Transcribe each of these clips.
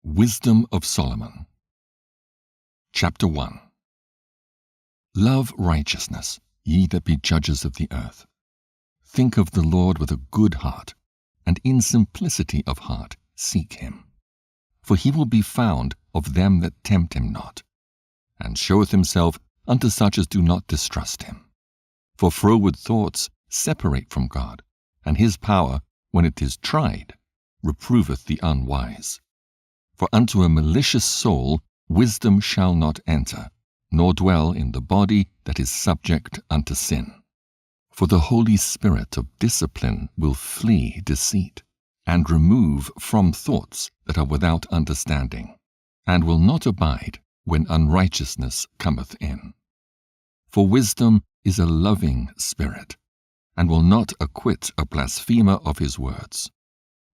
Wisdom of Solomon. Chapter 1. Love righteousness, ye that be judges of the earth. Think of the Lord with a good heart, and in simplicity of heart seek him. For he will be found of them that tempt him not, and showeth himself unto such as do not distrust him. For froward thoughts separate from God, and his power, when it is tried, reproveth the unwise. For unto a malicious soul wisdom shall not enter, nor dwell in the body that is subject unto sin. For the Holy Spirit of discipline will flee deceit, and remove from thoughts that are without understanding, and will not abide when unrighteousness cometh in. For wisdom is a loving spirit, and will not acquit a blasphemer of his words.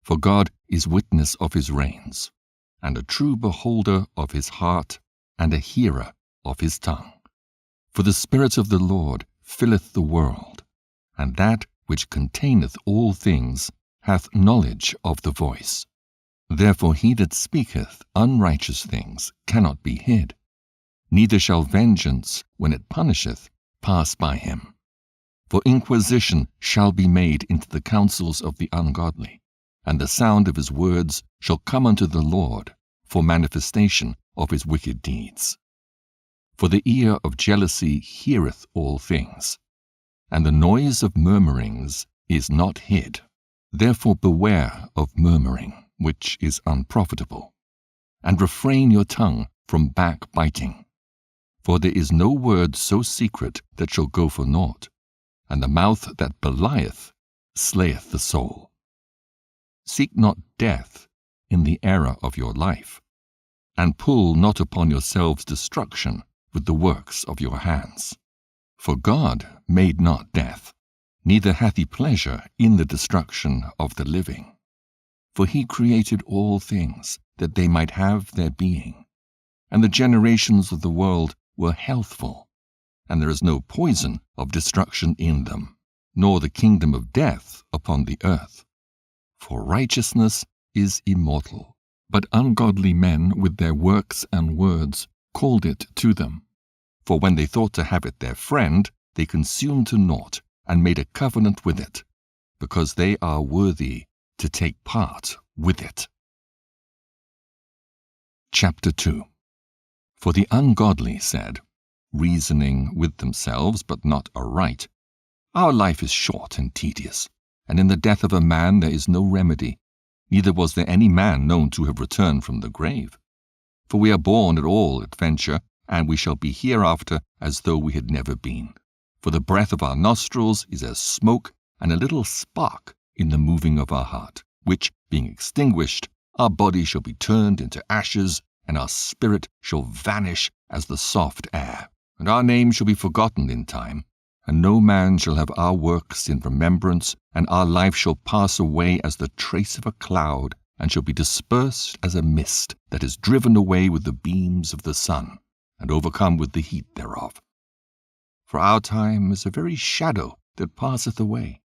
For God is witness of his reins, and a true beholder of his heart, and a hearer of his tongue. For the Spirit of the Lord filleth the world, and that which containeth all things hath knowledge of the voice. Therefore he that speaketh unrighteous things cannot be hid, neither shall vengeance, when it punisheth, pass by him. For inquisition shall be made into the counsels of the ungodly, and the sound of his words shall come unto the Lord for manifestation of his wicked deeds. For the ear of jealousy heareth all things, and the noise of murmurings is not hid. Therefore beware of murmuring, which is unprofitable, and refrain your tongue from backbiting. For there is no word so secret that shall go for naught, and the mouth that belieth slayeth the soul. Seek not death in the era of your life, and pull not upon yourselves destruction with the works of your hands. For God made not death, neither hath he pleasure in the destruction of the living. For he created all things, that they might have their being, and the generations of the world were healthful, and there is no poison of destruction in them, nor the kingdom of death upon the earth. For righteousness is immortal, but ungodly men with their works and words called it to them. For when they thought to have it their friend, they consumed to naught, and made a covenant with it, because they are worthy to take part with it. Chapter 2. For the ungodly said, reasoning with themselves, but not aright, Our life is short and tedious, and in the death of a man there is no remedy, neither was there any man known to have returned from the grave. For we are born at all adventure, and we shall be hereafter as though we had never been. For the breath of our nostrils is as smoke, and a little spark in the moving of our heart, which, being extinguished, our body shall be turned into ashes, and our spirit shall vanish as the soft air, and our name shall be forgotten in time, and no man shall have our works in remembrance, and our life shall pass away as the trace of a cloud, and shall be dispersed as a mist that is driven away with the beams of the sun, and overcome with the heat thereof. For our time is a very shadow that passeth away,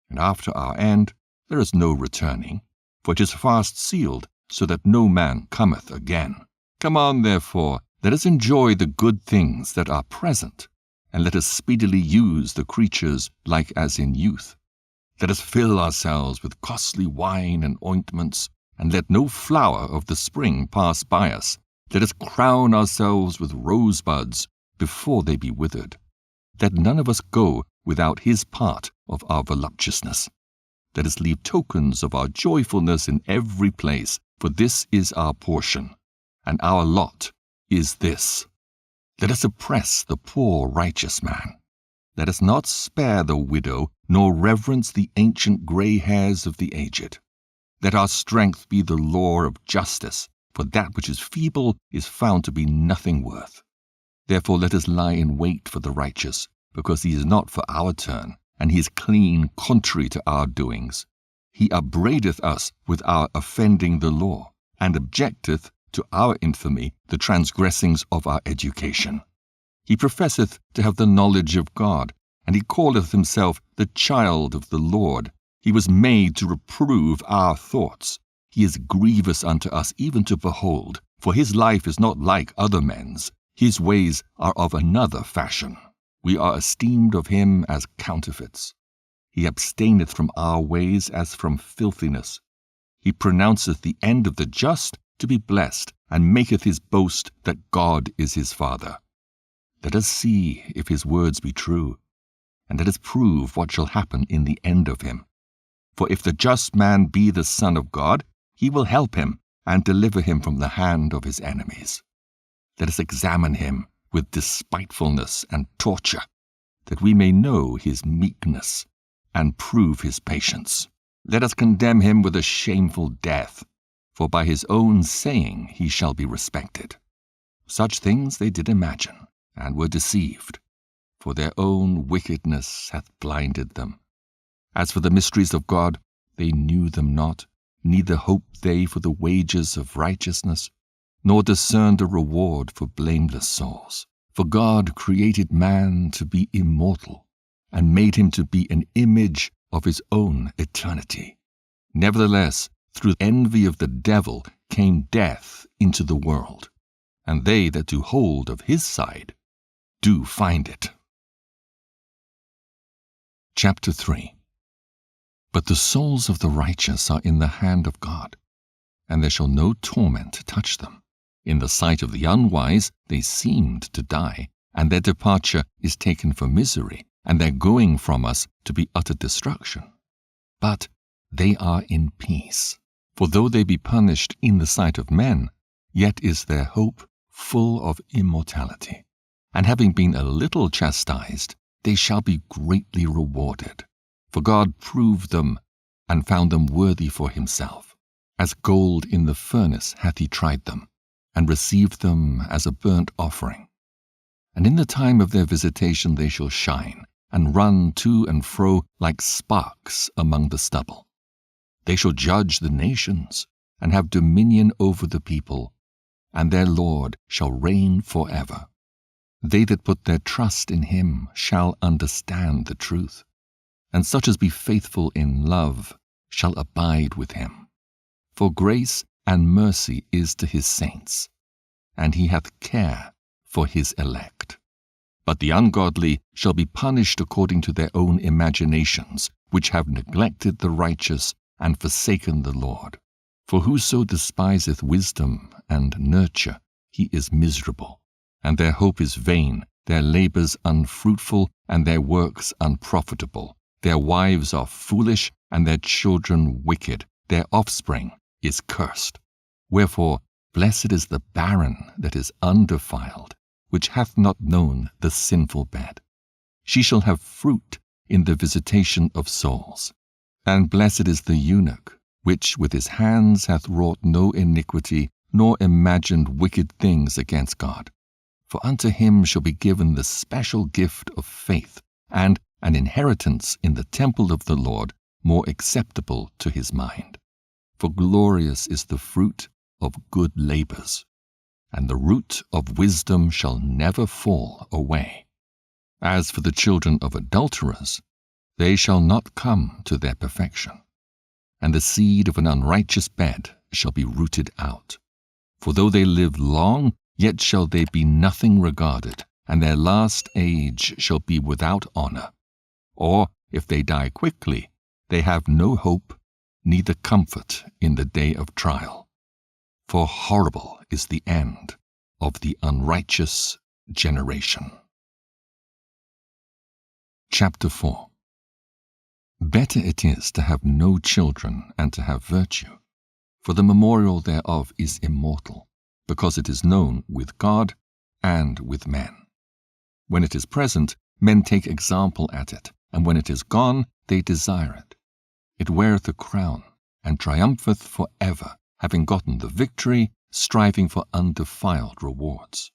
and after our end there is no returning, for it is fast sealed, so that no man cometh again. Come on, therefore, let us enjoy the good things that are present, and let us speedily use the creatures like as in youth. Let us fill ourselves with costly wine and ointments, and let no flower of the spring pass by us. Let us crown ourselves with rosebuds before they be withered. Let none of us go without his part of our voluptuousness. Let us leave tokens of our joyfulness in every place, for this is our portion, and our lot is this. Let us oppress the poor righteous man. Let us not spare the widow, nor reverence the ancient grey hairs of the aged. Let our strength be the law of justice, for that which is feeble is found to be nothing worth. Therefore let us lie in wait for the righteous, because he is not for our turn, and he is clean contrary to our doings. He upbraideth us with our offending the law, and objecteth to our infamy the transgressings of our education. He professeth to have the knowledge of God, and he calleth himself the child of the Lord. He was made to reprove our thoughts, He is grievous unto us even to behold, for his life is not like other men's. His ways are of another fashion. We are esteemed of him as counterfeits. He abstaineth from our ways as from filthiness. He pronounceth the end of the just to be blessed, and maketh his boast that God is his Father. Let us see if his words be true, and let us prove what shall happen in the end of him. For if the just man be the Son of God, he will help him, and deliver him from the hand of his enemies. Let us examine him with despitefulness and torture, that we may know his meekness, and prove his patience. Let us condemn him with a shameful death, for by his own saying he shall be respected. Such things they did imagine, and were deceived, for their own wickedness hath blinded them. As for the mysteries of God, they knew them not, neither hoped they for the wages of righteousness, nor discerned a reward for blameless souls. For God created man to be immortal, and made him to be an image of his own eternity. Nevertheless, through envy of the devil came death into the world, and they that do hold of his side do find it. Chapter 3. But the souls of the righteous are in the hand of God, and there shall no torment touch them. In the sight of the unwise they seemed to die, and their departure is taken for misery, and their going from us to be utter destruction. But they are in peace. For though they be punished in the sight of men, yet is their hope full of immortality. And having been a little chastised, they shall be greatly rewarded. For God proved them, and found them worthy for himself. As gold in the furnace hath he tried them, and received them as a burnt offering. And in the time of their visitation they shall shine, and run to and fro like sparks among the stubble. They shall judge the nations, and have dominion over the people, and their Lord shall reign forever. They that put their trust in him shall understand the truth, and such as be faithful in love shall abide with him. For grace and mercy is to his saints, and he hath care for his elect. But the ungodly shall be punished according to their own imaginations, which have neglected the righteous and forsaken the Lord. For whoso despiseth wisdom and nurture, he is miserable, and their hope is vain, their labors unfruitful, and their works unprofitable. Their wives are foolish, and their children wicked. Their offspring is cursed. Wherefore, blessed is the barren that is undefiled, which hath not known the sinful bed. She shall have fruit in the visitation of souls. And blessed is the eunuch, which with his hands hath wrought no iniquity, nor imagined wicked things against God. For unto him shall be given the special gift of faith, and an inheritance in the temple of the Lord, more acceptable to his mind. For glorious is the fruit of good labors, and the root of wisdom shall never fall away. As for the children of adulterers, they shall not come to their perfection, and the seed of an unrighteous bed shall be rooted out. For though they live long, yet shall they be nothing regarded, and their last age shall be without honor. Or, if they die quickly, they have no hope, neither comfort in the day of trial. For horrible is the end of the unrighteous generation. Chapter 4. Better it is to have no children and to have virtue, for the memorial thereof is immortal, because it is known with God and with men. When it is present, men take example at it, and when it is gone, they desire it. It weareth a crown, and triumpheth for ever, having gotten the victory, striving for undefiled rewards.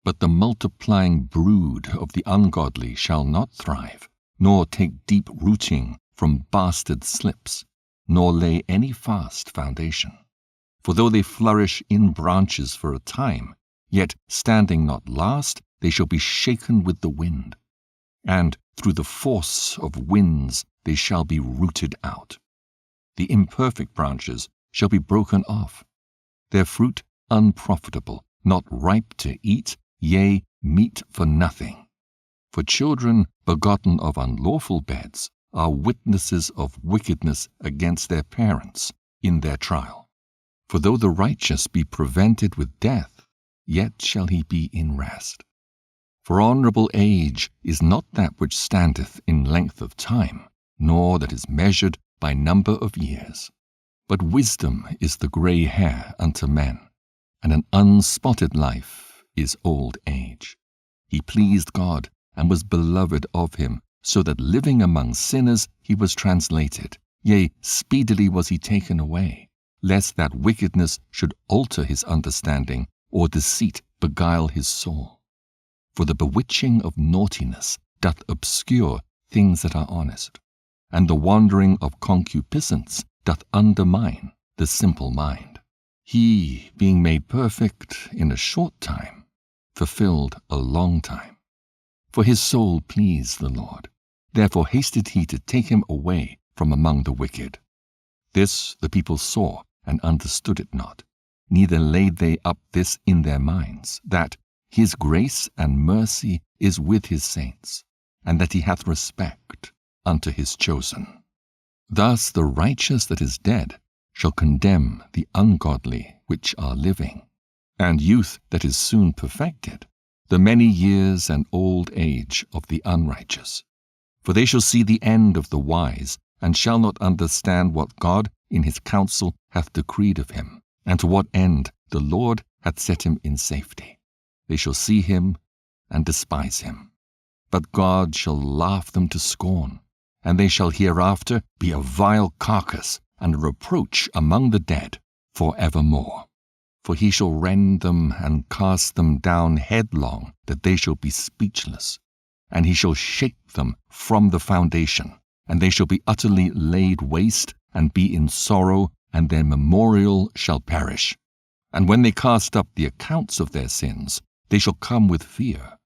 But the multiplying brood of the ungodly shall not thrive, nor take deep rooting from bastard slips, nor lay any fast foundation. For though they flourish in branches for a time, yet standing not last, they shall be shaken with the wind, and through the force of winds they shall be rooted out. The imperfect branches shall be broken off, their fruit unprofitable, not ripe to eat, yea, meat for nothing. For children begotten of unlawful beds are witnesses of wickedness against their parents in their trial. For though the righteous be prevented with death, yet shall he be in rest. For honorable age is not that which standeth in length of time, nor that is measured by number of years. But wisdom is the grey hair unto men, and an unspotted life is old age. He pleased God, and was beloved of him, so that living among sinners he was translated, yea, speedily was he taken away, lest that wickedness should alter his understanding, or deceit beguile his soul. For the bewitching of naughtiness doth obscure things that are honest, and the wandering of concupiscence doth undermine the simple mind. He, being made perfect in a short time, fulfilled a long time. For his soul pleased the Lord. Therefore hasted he to take him away from among the wicked. This the people saw and understood it not, neither laid they up this in their minds, that his grace and mercy is with his saints, and that he hath respect unto his chosen. Thus the righteous that is dead shall condemn the ungodly which are living, and youth that is soon perfected, the many years and old age of the unrighteous. For they shall see the end of the wise, and shall not understand what God in his counsel hath decreed of him, and to what end the Lord hath set him in safety. They shall see him and despise him. But God shall laugh them to scorn, and they shall hereafter be a vile carcass and a reproach among the dead for evermore. For he shall rend them and cast them down headlong, that they shall be speechless. And he shall shake them from the foundation, and they shall be utterly laid waste, and be in sorrow, and their memorial shall perish. And when they cast up the accounts of their sins, they shall come with fear,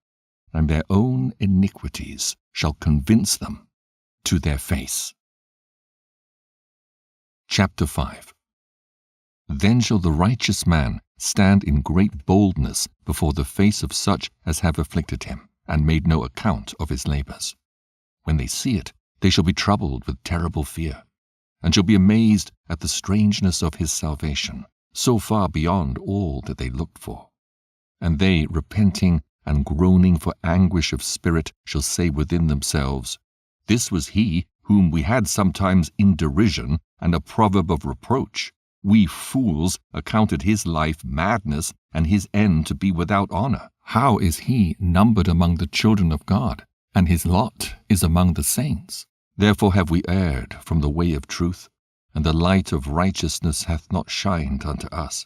and their own iniquities shall convince them to their face. Chapter 5. Then shall the righteous man stand in great boldness before the face of such as have afflicted him, and made no account of his labors. When they see it, they shall be troubled with terrible fear, and shall be amazed at the strangeness of his salvation, so far beyond all that they looked for. And they, repenting and groaning for anguish of spirit, shall say within themselves, This was he whom we had sometimes in derision, and a proverb of reproach. We fools accounted his life madness, and his end to be without honor. How is he numbered among the children of God, and his lot is among the saints? Therefore have we erred from the way of truth, and the light of righteousness hath not shined unto us,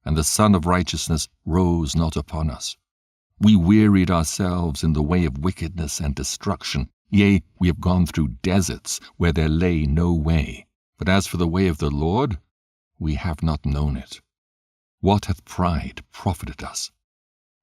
and the sun of righteousness rose not upon us. We wearied ourselves in the way of wickedness and destruction. Yea, we have gone through deserts where there lay no way. But as for the way of the Lord, we have not known it. What hath pride profited us?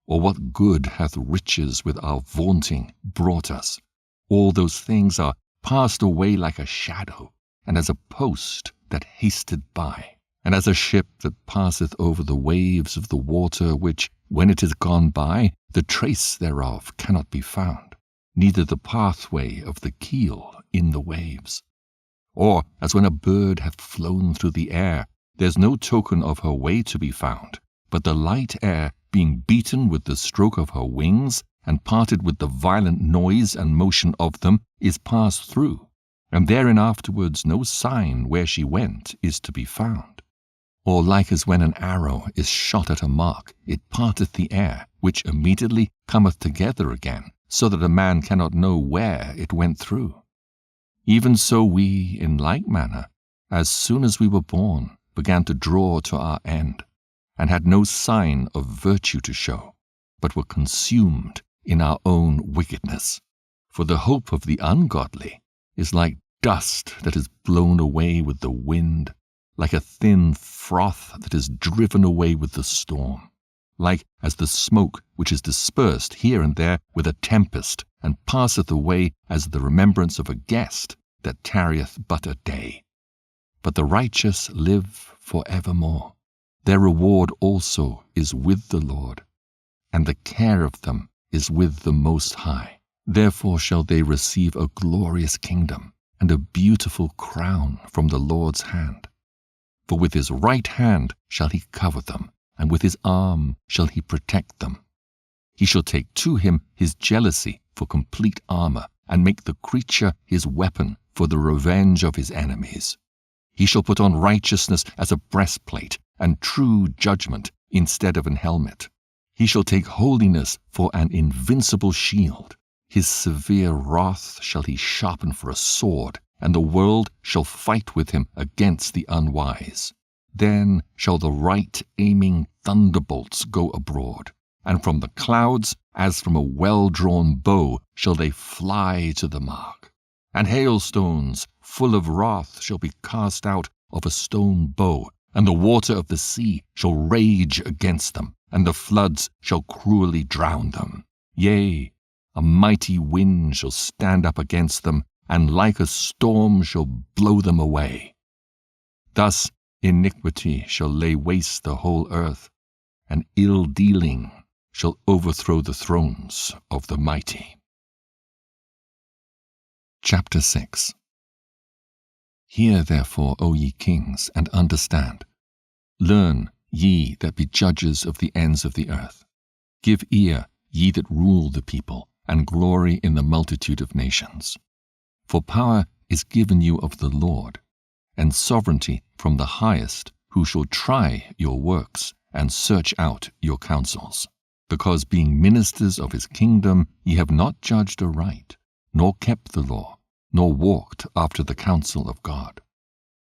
Or what good hath riches with our vaunting brought us? All those things are passed away like a shadow, and as a post that hasted by, and as a ship that passeth over the waves of the water, which, when it is gone by, the trace thereof cannot be found, neither the pathway of the keel in the waves. Or as when a bird hath flown through the air, there's no token of her way to be found, but the light air, being beaten with the stroke of her wings, and parted with the violent noise and motion of them, is passed through, and therein afterwards no sign where she went is to be found. Or like as when an arrow is shot at a mark, it parteth the air, which immediately cometh together again, so that a man cannot know where it went through. Even so we, in like manner, as soon as we were born, began to draw to our end, and had no sign of virtue to show, but were consumed in our own wickedness. For the hope of the ungodly is like dust that is blown away with the wind, like a thin froth that is driven away with the storm, like as the smoke which is dispersed here and there with a tempest, and passeth away as the remembrance of a guest that tarrieth but a day. but the righteous live forevermore. Their reward also is with the Lord, and the care of them is with the Most High. Therefore shall they receive a glorious kingdom and a beautiful crown from the Lord's hand. For with his right hand shall he cover them, and with his arm shall he protect them. He shall take to him his jealousy for complete armor, and make the creature his weapon for the revenge of his enemies. He shall put on righteousness as a breastplate, and true judgment instead of an helmet. He shall take holiness for an invincible shield. His severe wrath shall he sharpen for a sword, and the world shall fight with him against the unwise. Then shall the right-aiming thunderbolts go abroad, and from the clouds, as from a well-drawn bow, shall they fly to the mark. And hailstones full of wrath shall be cast out of a stone bow, and the water of the sea shall rage against them, and the floods shall cruelly drown them. Yea, a mighty wind shall stand up against them, and like a storm shall blow them away. Thus iniquity shall lay waste the whole earth, and ill-dealing shall overthrow the thrones of the mighty. Chapter 6. Hear therefore, O ye kings, and understand. Learn, ye that be judges of the ends of the earth. Give ear, ye that rule the people, and glory in the multitude of nations. For power is given you of the Lord, and sovereignty from the highest, who shall try your works, and search out your counsels. Because being ministers of his kingdom, ye have not judged aright, nor kept the law, nor walked after the counsel of God.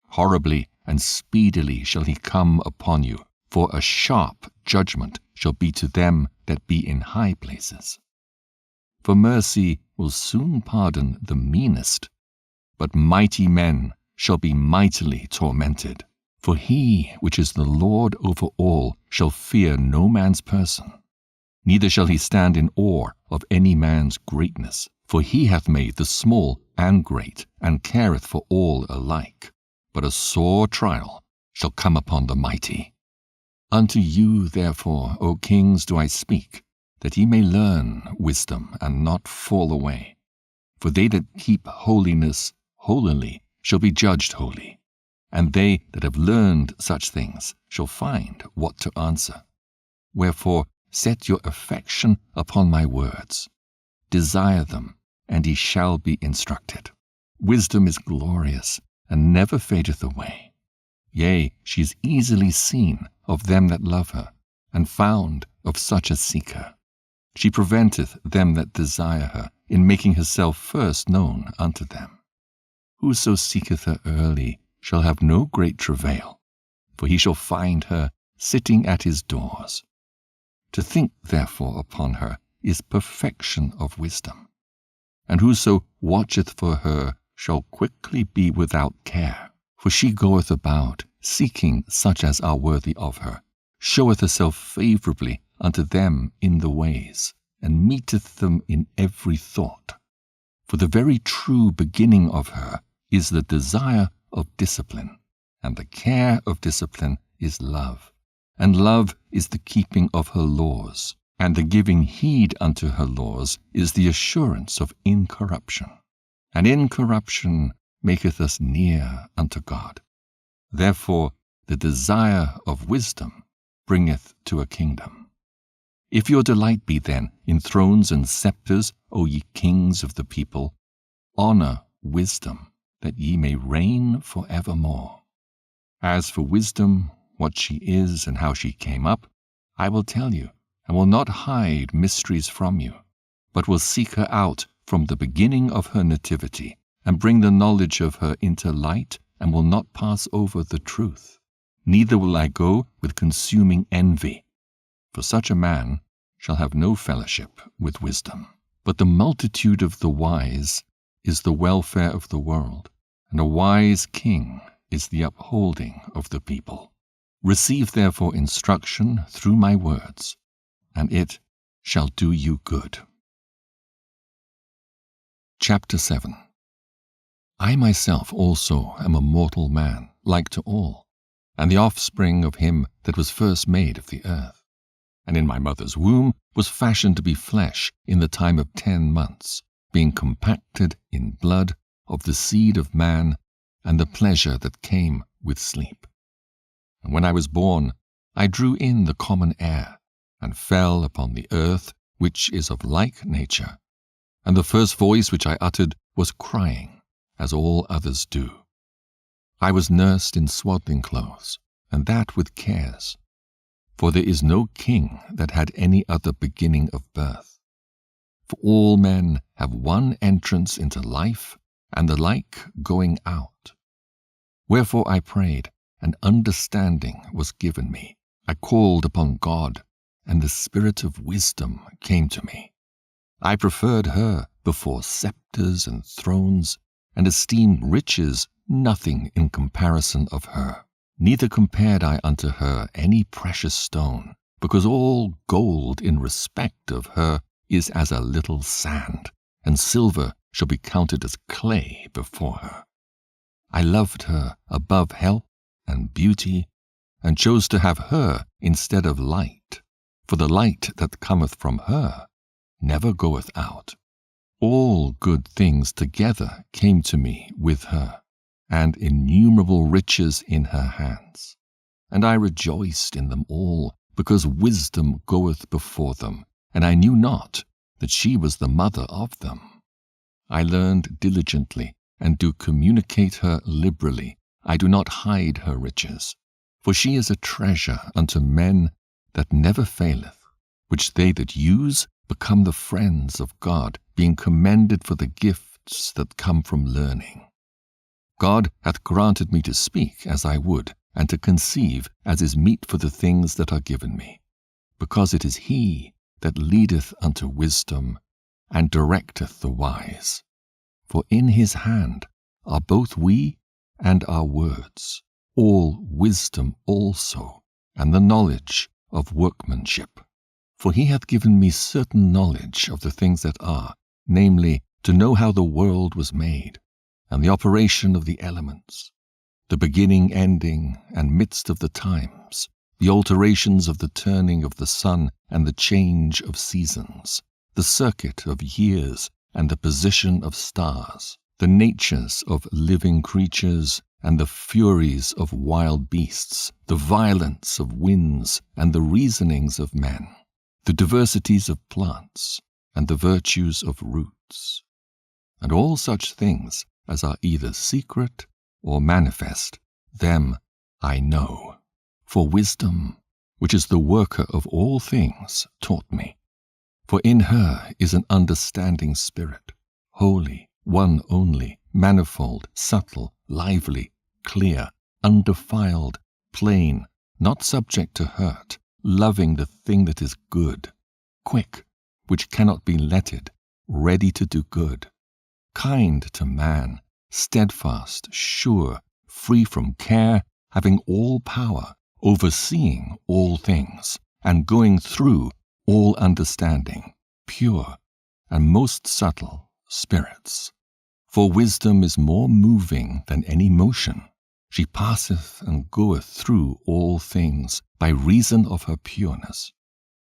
Horribly and speedily shall he come upon you, for a sharp judgment shall be to them that be in high places. For mercy will soon pardon the meanest, but mighty men shall be mightily tormented. For he which is the Lord over all shall fear no man's person, neither shall he stand in awe of any man's greatness. For he hath made the small and great, and careth for all alike. But a sore trial shall come upon the mighty. Unto you, therefore, O kings, do I speak, that ye may learn wisdom, and not fall away. For they that keep holiness holily shall be judged holy, and they that have learned such things shall find what to answer. Wherefore set your affection upon my words. Desire them, and ye shall be instructed. Wisdom is glorious, and never fadeth away. Yea, she is easily seen of them that love her, and found of such as seek her. She preventeth them that desire her, in making herself first known unto them. Whoso seeketh her early shall have no great travail, for he shall find her sitting at his doors. To think therefore upon her is perfection of wisdom. And whoso watcheth for her shall quickly be without care. For she goeth about, seeking such as are worthy of her, showeth herself favourably unto them in the ways, and meeteth them in every thought. For the very true beginning of her is the desire of discipline, and the care of discipline is love. And love is the keeping of her laws, and the giving heed unto her laws is the assurance of incorruption. And incorruption maketh us near unto God. Therefore the desire of wisdom bringeth to a kingdom. If your delight be then in thrones and scepters, O ye kings of the people, honor wisdom, that ye may reign for evermore. As for wisdom, what she is and how she came up, I will tell you, and will not hide mysteries from you, but will seek her out from the beginning of her nativity, and bring the knowledge of her into light, and will not pass over the truth. Neither will I go with consuming envy, for such a man shall have no fellowship with wisdom. But the multitude of the wise is the welfare of the world, and a wise king is the upholding of the people. Receive therefore instruction through my words, and it shall do you good. Chapter 7. I myself also am a mortal man, like to all, and the offspring of him that was first made of the earth. And in my mother's womb was fashioned to be flesh in the time of 10 months, being compacted in blood of the seed of man, and the pleasure that came with sleep. And when I was born, I drew in the common air, and fell upon the earth, which is of like nature. And the first voice which I uttered was crying, as all others do. I was nursed in swaddling clothes, and that with cares. For there is no king that had any other beginning of birth. For all men have one entrance into life, and the like going out. Wherefore I prayed, and understanding was given me. I called upon God, and the spirit of wisdom came to me. I preferred her before scepters and thrones, and esteemed riches nothing in comparison of her. Neither compared I unto her any precious stone, because all gold in respect of her is as a little sand, and silver shall be counted as clay before her. I loved her above health and beauty, and chose to have her instead of light, for the light that cometh from her never goeth out. All good things together came to me with her, and innumerable riches in her hands. And I rejoiced in them all, because wisdom goeth before them, and I knew not that she was the mother of them. I learned diligently, and do communicate her liberally. I do not hide her riches. For she is a treasure unto men that never faileth, which they that use become the friends of God, being commended for the gifts that come from learning. God hath granted me to speak as I would, and to conceive as is meet for the things that are given me, because it is he that leadeth unto wisdom, and directeth the wise. For in his hand are both we and our words, all wisdom also, and the knowledge of workmanship. For he hath given me certain knowledge of the things that are, namely, to know how the world was made, and the operation of the elements, the beginning, ending, and midst of the times, the alterations of the turning of the sun and the change of seasons, the circuit of years and the position of stars, the natures of living creatures and the furies of wild beasts, the violence of winds and the reasonings of men, the diversities of plants and the virtues of roots, and all such things as are either secret or manifest, them I know. For wisdom, which is the worker of all things, taught me. For in her is an understanding spirit, holy, one only, manifold, subtle, lively, clear, undefiled, plain, not subject to hurt, loving the thing that is good, quick, which cannot be letted, ready to do good, kind to man, steadfast, sure, free from care, having all power, overseeing all things, and going through all understanding, pure, and most subtle spirits. For wisdom is more moving than any motion. She passeth and goeth through all things by reason of her pureness.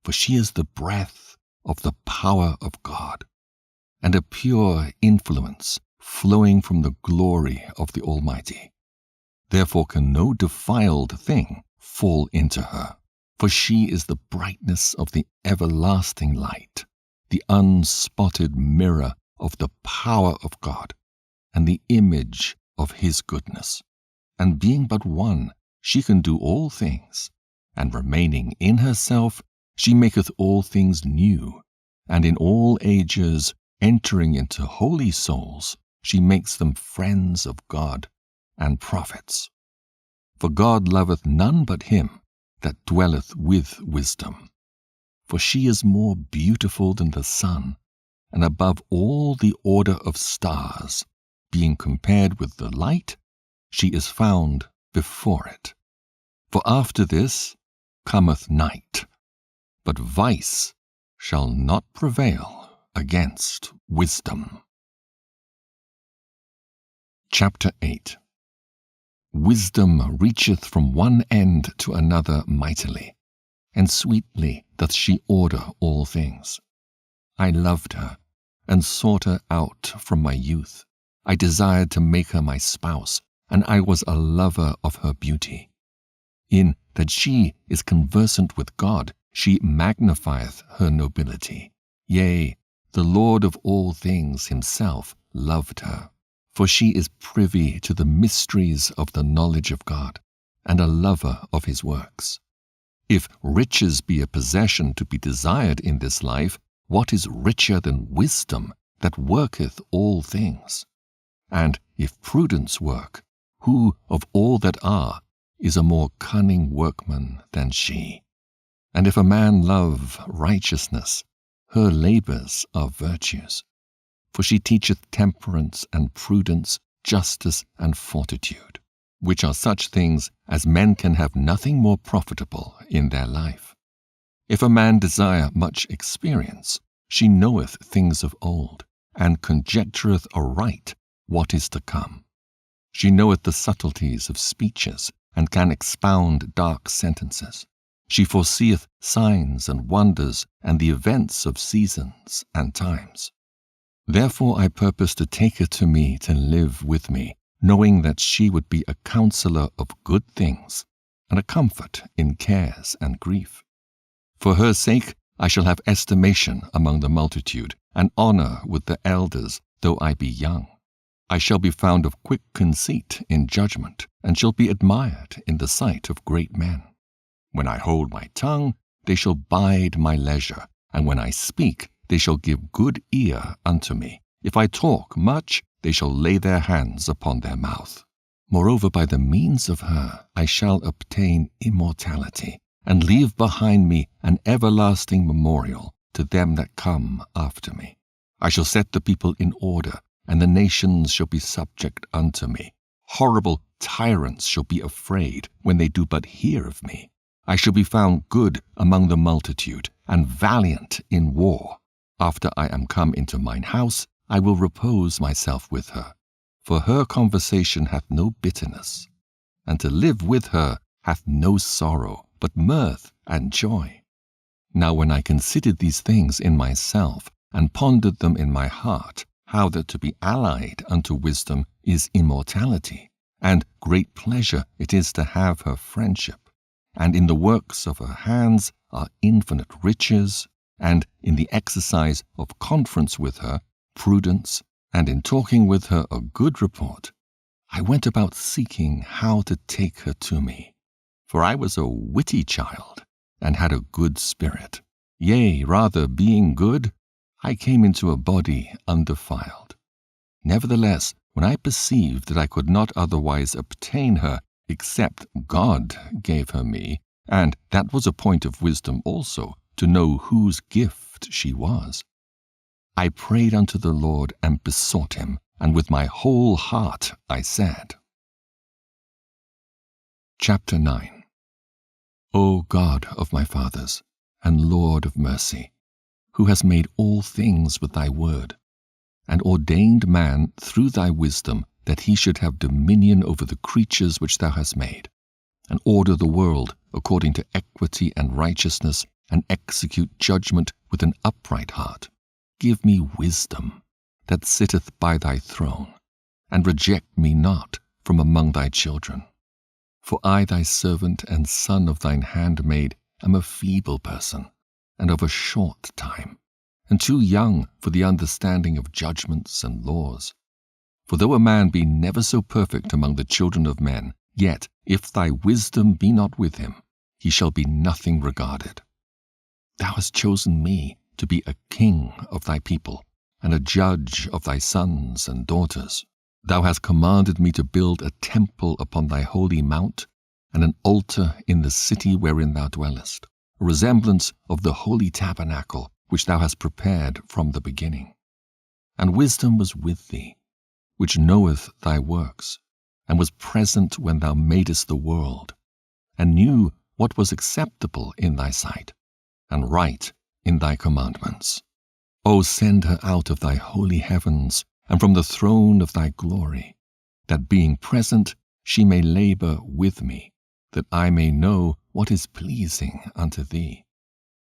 For she is the breath of the power of God, and a pure influence flowing from the glory of the Almighty. Therefore can no defiled thing fall into her, for she is the brightness of the everlasting light, the unspotted mirror of the power of God, and the image of his goodness. And being but one, she can do all things, and remaining in herself, she maketh all things new, and in all ages, entering into holy souls, she makes them friends of God and prophets. For God loveth none but him that dwelleth with wisdom. For she is more beautiful than the sun, and above all the order of stars, being compared with the light, she is found before it. For after this cometh night, but vice shall not prevail against wisdom. Chapter 8. Wisdom reacheth from one end to another mightily, and sweetly doth she order all things. I loved her, and sought her out from my youth. I desired to make her my spouse, and I was a lover of her beauty. In that she is conversant with God, she magnifieth her nobility. Yea, the Lord of all things himself loved her. For she is privy to the mysteries of the knowledge of God, and a lover of his works. If riches be a possession to be desired in this life, what is richer than wisdom that worketh all things? And if prudence work, who of all that are is a more cunning workman than she? And if a man love righteousness, her labors are virtues. For she teacheth temperance and prudence, justice and fortitude, which are such things as men can have nothing more profitable in their life. If a man desire much experience, she knoweth things of old, and conjectureth aright what is to come. She knoweth the subtleties of speeches, and can expound dark sentences. She foreseeth signs and wonders, and the events of seasons and times. Therefore I purpose to take her to me to live with me, knowing that she would be a counselor of good things, and a comfort in cares and grief. For her sake I shall have estimation among the multitude, and honor with the elders, though I be young. I shall be found of quick conceit in judgment, and shall be admired in the sight of great men. When I hold my tongue, they shall bide my leisure, and when I speak, they shall give good ear unto me. If I talk much, they shall lay their hands upon their mouth. Moreover, by the means of her I shall obtain immortality, and leave behind me an everlasting memorial to them that come after me. I shall set the people in order, and the nations shall be subject unto me. Horrible tyrants shall be afraid when they do but hear of me. I shall be found good among the multitude, and valiant in war. After I am come into mine house, I will repose myself with her. For her conversation hath no bitterness, and to live with her hath no sorrow, but mirth and joy. Now when I considered these things in myself, and pondered them in my heart, how that to be allied unto wisdom is immortality, and great pleasure it is to have her friendship, and in the works of her hands are infinite riches, and in the exercise of conference with her, prudence, and in talking with her a good report, I went about seeking how to take her to me. For I was a witty child, and had a good spirit. Yea, rather, being good, I came into a body undefiled. Nevertheless, when I perceived that I could not otherwise obtain her, except God gave her me, and that was a point of wisdom also, to know whose gift she was, I prayed unto the Lord and besought him, and with my whole heart I said. Chapter 9. O God of my fathers, and Lord of mercy, who hast made all things with thy word, and ordained man through thy wisdom that he should have dominion over the creatures which thou hast made, and order the world according to equity and righteousness, and execute judgment with an upright heart. Give me wisdom that sitteth by thy throne, and reject me not from among thy children. For I, thy servant and son of thine handmaid, am a feeble person, and of a short time, and too young for the understanding of judgments and laws. For though a man be never so perfect among the children of men, yet if thy wisdom be not with him, he shall be nothing regarded. Thou hast chosen me to be a king of thy people, and a judge of thy sons and daughters. Thou hast commanded me to build a temple upon thy holy mount, and an altar in the city wherein thou dwellest, a resemblance of the holy tabernacle which thou hast prepared from the beginning. And wisdom was with thee, which knoweth thy works, and was present when thou madest the world, and knew what was acceptable in thy sight, and right in thy commandments. O send her out of thy holy heavens, and from the throne of thy glory, that being present she may labor with me, that I may know what is pleasing unto thee.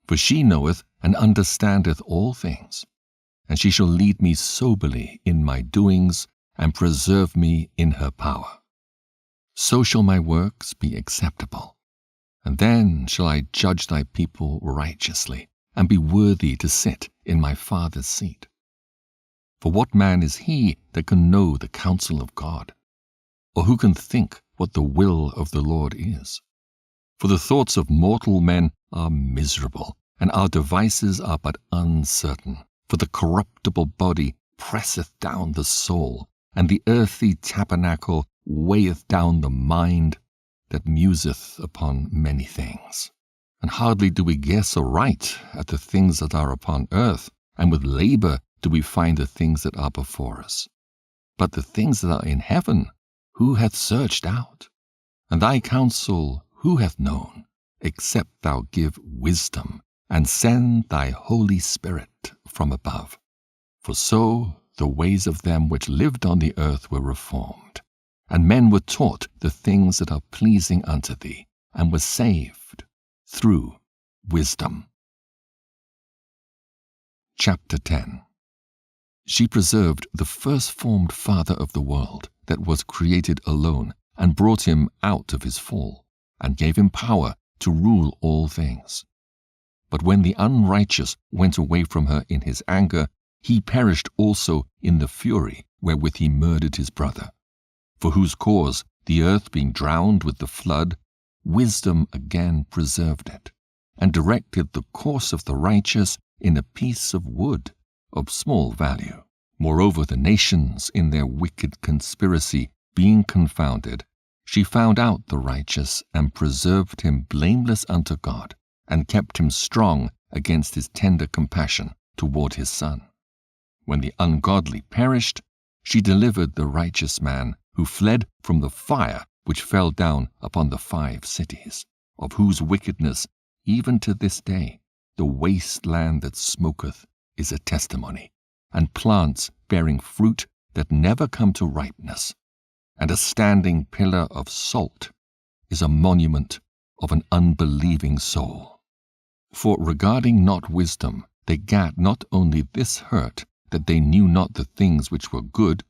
For she knoweth and understandeth all things, and she shall lead me soberly in my doings, and preserve me in her power. So shall my works be acceptable, and then shall I judge thy people righteously, and be worthy to sit in my Father's seat. For what man is he that can know the counsel of God? Or who can think what the will of the Lord is? For the thoughts of mortal men are miserable, and our devices are but uncertain. For the corruptible body presseth down the soul, and the earthly tabernacle weigheth down the mind, that museth upon many things. And hardly do we guess aright at the things that are upon earth, and with labor do we find the things that are before us. But the things that are in heaven, who hath searched out? And thy counsel who hath known, except thou give wisdom, and send thy Holy Spirit from above? For so the ways of them which lived on the earth were reformed, and men were taught the things that are pleasing unto thee, and were saved through wisdom. Chapter 10. She preserved the first-formed father of the world that was created alone, and brought him out of his fall, and gave him power to rule all things. But when the unrighteous went away from her in his anger, he perished also in the fury wherewith he murdered his brother. For whose cause, the earth being drowned with the flood, wisdom again preserved it, and directed the course of the righteous in a piece of wood of small value. Moreover, the nations in their wicked conspiracy being confounded, she found out the righteous, and preserved him blameless unto God, and kept him strong against his tender compassion toward his son. When the ungodly perished, she delivered the righteous man, who fled from the fire which fell down upon the 5 cities, of whose wickedness even to this day the waste land that smoketh is a testimony, and plants bearing fruit that never come to ripeness, and a standing pillar of salt is a monument of an unbelieving soul. For regarding not wisdom, they gat not only this hurt, that they knew not the things which were good,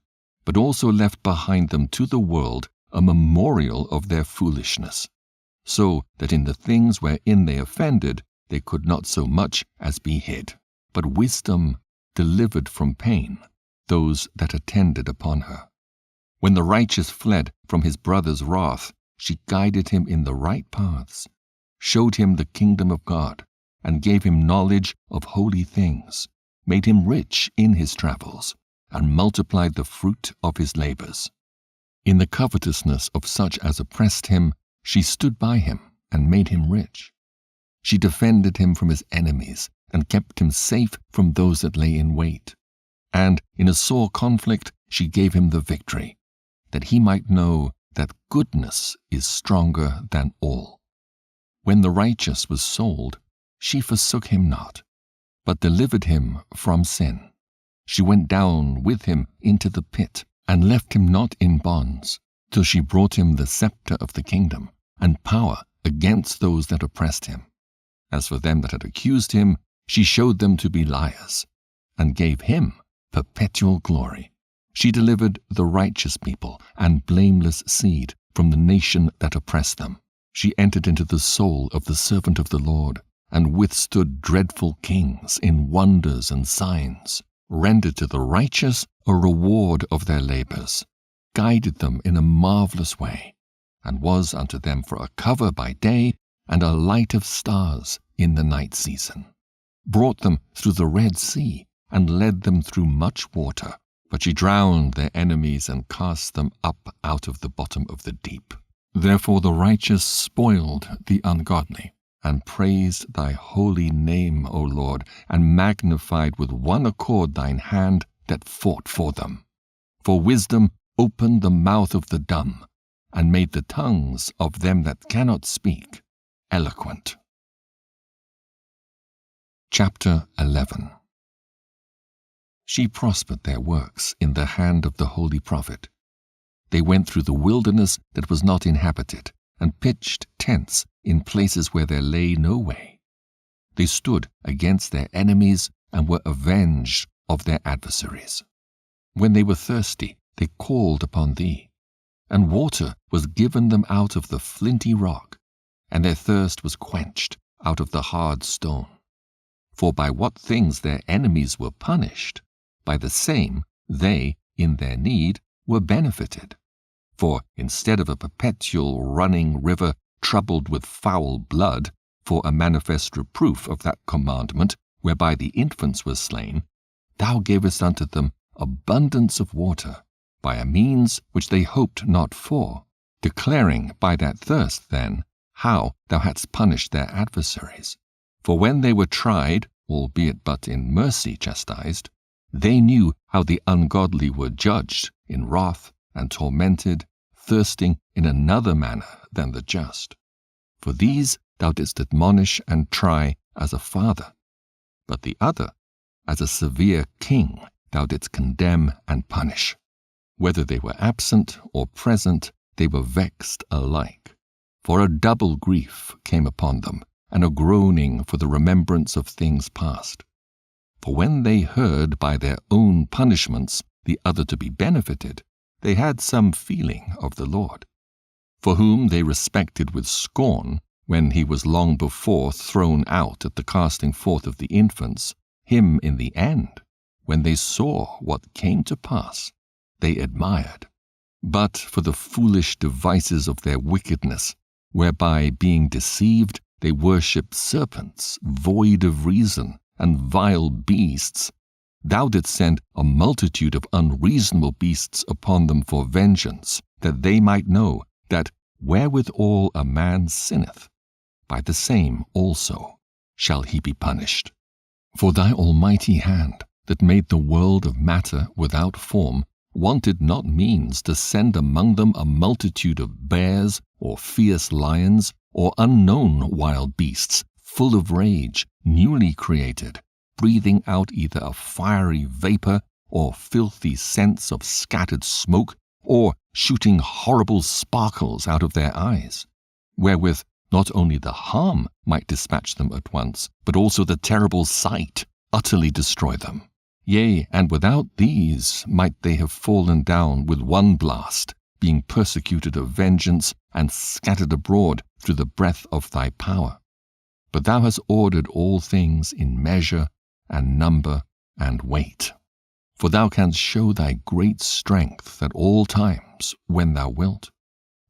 but also left behind them to the world a memorial of their foolishness, so that in the things wherein they offended they could not so much as be hid. But wisdom delivered from pain those that attended upon her. When the righteous fled from his brother's wrath, she guided him in the right paths, showed him the kingdom of God, and gave him knowledge of holy things, made him rich in his travels, and multiplied the fruit of his labors. In the covetousness of such as oppressed him, she stood by him and made him rich. She defended him from his enemies, and kept him safe from those that lay in wait. And in a sore conflict she gave him the victory, that he might know that goodness is stronger than all. When the righteous was sold, she forsook him not, but delivered him from sin. She went down with him into the pit, and left him not in bonds, till she brought him the scepter of the kingdom, and power against those that oppressed him. As for them that had accused him, she showed them to be liars, and gave him perpetual glory. She delivered the righteous people and blameless seed from the nation that oppressed them. She entered into the soul of the servant of the Lord, and withstood dreadful kings in wonders and signs, rendered to the righteous a reward of their labors, guided them in a marvelous way, and was unto them for a cover by day and a light of stars in the night season. Brought them through the Red Sea, and led them through much water, but she drowned their enemies and cast them up out of the bottom of the deep. Therefore the righteous spoiled the ungodly, and praised thy holy name, O Lord, and magnified with one accord thine hand that fought for them. For wisdom opened the mouth of the dumb, and made the tongues of them that cannot speak eloquent. Chapter 11. She prospered their works in the hand of the holy prophet. They went through the wilderness that was not inhabited, and pitched tents in places where there lay no way. They stood against their enemies and were avenged of their adversaries. When they were thirsty, they called upon thee, and water was given them out of the flinty rock, and their thirst was quenched out of the hard stone. For by what things their enemies were punished, by the same they, in their need, were benefited. For instead of a perpetual running river troubled with foul blood, for a manifest reproof of that commandment whereby the infants were slain, thou gavest unto them abundance of water, by a means which they hoped not for, declaring by that thirst then how thou hadst punished their adversaries. For when they were tried, albeit but in mercy chastised, they knew how the ungodly were judged in wrath and tormented, thirsting in another manner than the just. For these thou didst admonish and try as a father, but the other, as a severe king, thou didst condemn and punish. Whether they were absent or present, they were vexed alike. For a double grief came upon them, and a groaning for the remembrance of things past. For when they heard by their own punishments the other to be benefited, they had some feeling of the Lord, for whom they respected with scorn, when he was long before thrown out at the casting forth of the infants, him in the end, when they saw what came to pass, they admired. But for the foolish devices of their wickedness, whereby being deceived, they worship serpents, void of reason, and vile beasts, thou didst send a multitude of unreasonable beasts upon them for vengeance, that they might know that wherewithal a man sinneth, by the same also shall he be punished. For thy almighty hand, that made the world of matter without form, wanted not means to send among them a multitude of bears, or fierce lions, or unknown wild beasts, full of rage, newly created, breathing out either a fiery vapor, or filthy scents of scattered smoke, or shooting horrible sparkles out of their eyes, wherewith not only the harm might dispatch them at once, but also the terrible sight utterly destroy them. Yea, and without these might they have fallen down with one blast, being persecuted of vengeance, and scattered abroad through the breath of thy power. But thou hast ordered all things in measure, and number, and weight. For thou canst show thy great strength at all times when thou wilt.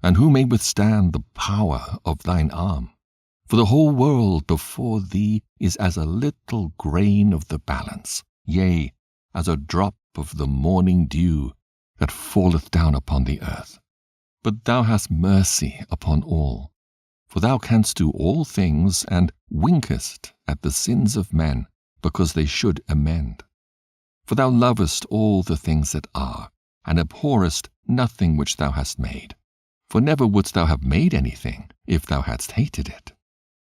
And who may withstand the power of thine arm? For the whole world before thee is as a little grain of the balance, yea, as a drop of the morning dew that falleth down upon the earth. But thou hast mercy upon all, for thou canst do all things, and winkest at the sins of men, because they should amend. For thou lovest all the things that are, and abhorrest nothing which thou hast made. For never wouldst thou have made anything, if thou hadst hated it.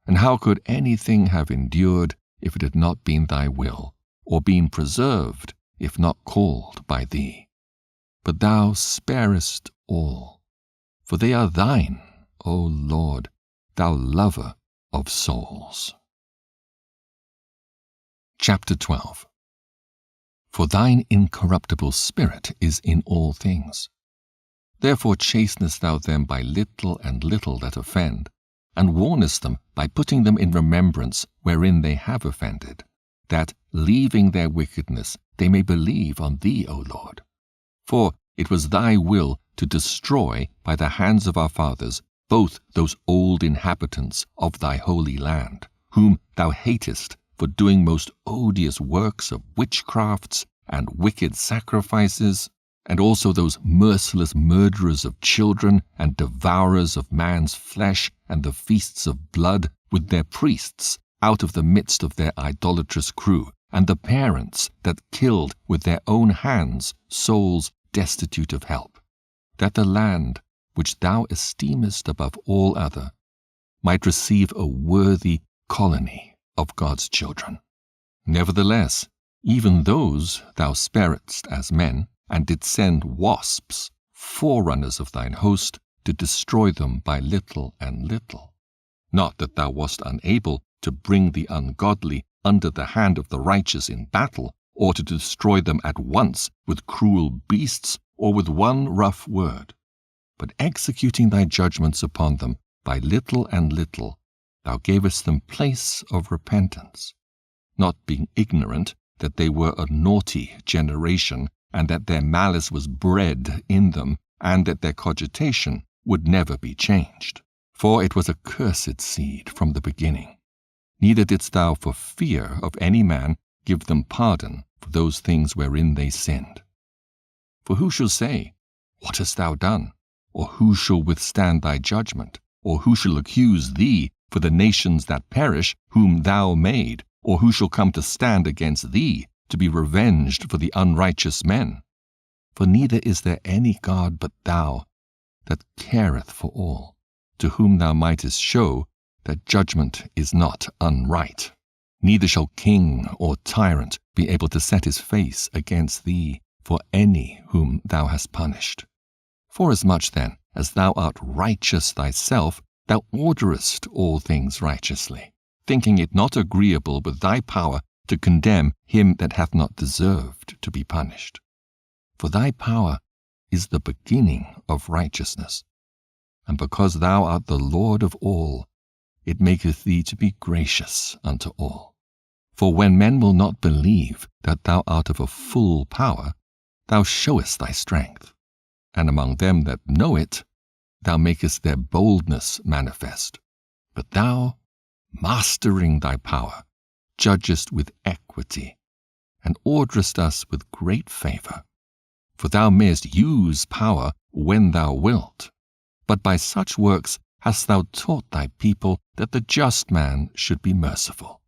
And how could anything have endured, if it had not been thy will, or been preserved, if not called by thee? But thou sparest all, for they are thine, O Lord, thou lover of souls. Chapter 12. For thine incorruptible spirit is in all things. Therefore chastenest thou them by little and little that offend, and warnest them by putting them in remembrance wherein they have offended, that, leaving their wickedness, they may believe on thee, O Lord. For it was thy will to destroy by the hands of our fathers both those old inhabitants of thy holy land, whom thou hatest for doing most odious works of witchcrafts and wicked sacrifices, and also those merciless murderers of children and devourers of man's flesh and the feasts of blood, with their priests out of the midst of their idolatrous crew, and the parents that killed with their own hands souls destitute of help, that the land, which thou esteemest above all other, might receive a worthy colony of God's children. Nevertheless, even those thou sparedst as men, and didst send wasps forerunners of thine host, to destroy them by little and little. Not that thou wast unable to bring the ungodly under the hand of the righteous in battle, or to destroy them at once with cruel beasts or with one rough word. But executing thy judgments upon them by little and little, thou gavest them place of repentance, not being ignorant that they were a naughty generation, and that their malice was bred in them, and that their cogitation would never be changed. For it was a cursed seed from the beginning. Neither didst thou for fear of any man give them pardon for those things wherein they sinned. For who shall say, What hast thou done? Or who shall withstand thy judgment? Or who shall accuse thee for the nations that perish, whom thou made? Or who shall come to stand against thee, to be revenged for the unrighteous men? For neither is there any God but thou, that careth for all, to whom thou mightest show that judgment is not unright. Neither shall king or tyrant be able to set his face against thee for any whom thou hast punished. Forasmuch then as thou art righteous thyself, thou orderest all things righteously, thinking it not agreeable with thy power to condemn him that hath not deserved to be punished. For thy power is the beginning of righteousness, and because thou art the Lord of all, it maketh thee to be gracious unto all. For when men will not believe that thou art of a full power, thou showest thy strength, and among them that know it, thou makest their boldness manifest. But thou, mastering thy power, judgest with equity, and orderest us with great favor. For thou mayest use power when thou wilt, but by such works hast thou taught thy people that the just man should be merciful,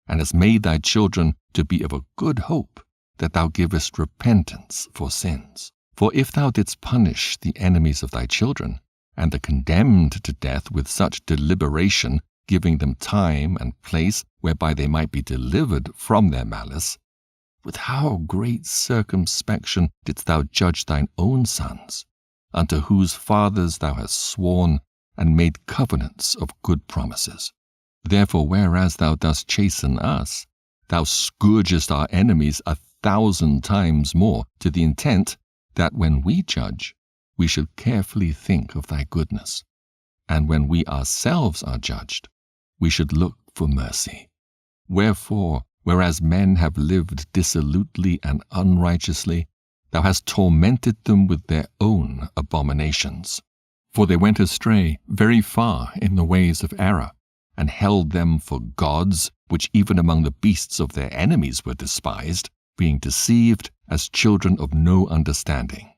and hast made thy children to be of a good hope, that thou givest repentance for sins. For if thou didst punish the enemies of thy children, and the condemned to death with such deliberation, giving them time and place whereby they might be delivered from their malice, with how great circumspection didst thou judge thine own sons, unto whose fathers thou hast sworn and made covenants of good promises. Therefore, whereas thou dost chasten us, thou scourgest our enemies 1,000 times more, to the intent that when we judge, we should carefully think of thy goodness, and when we ourselves are judged, we should look for mercy. Wherefore, whereas men have lived dissolutely and unrighteously, thou hast tormented them with their own abominations. For they went astray very far in the ways of error, and held them for gods, which even among the beasts of their enemies were despised, being deceived as children of no understanding.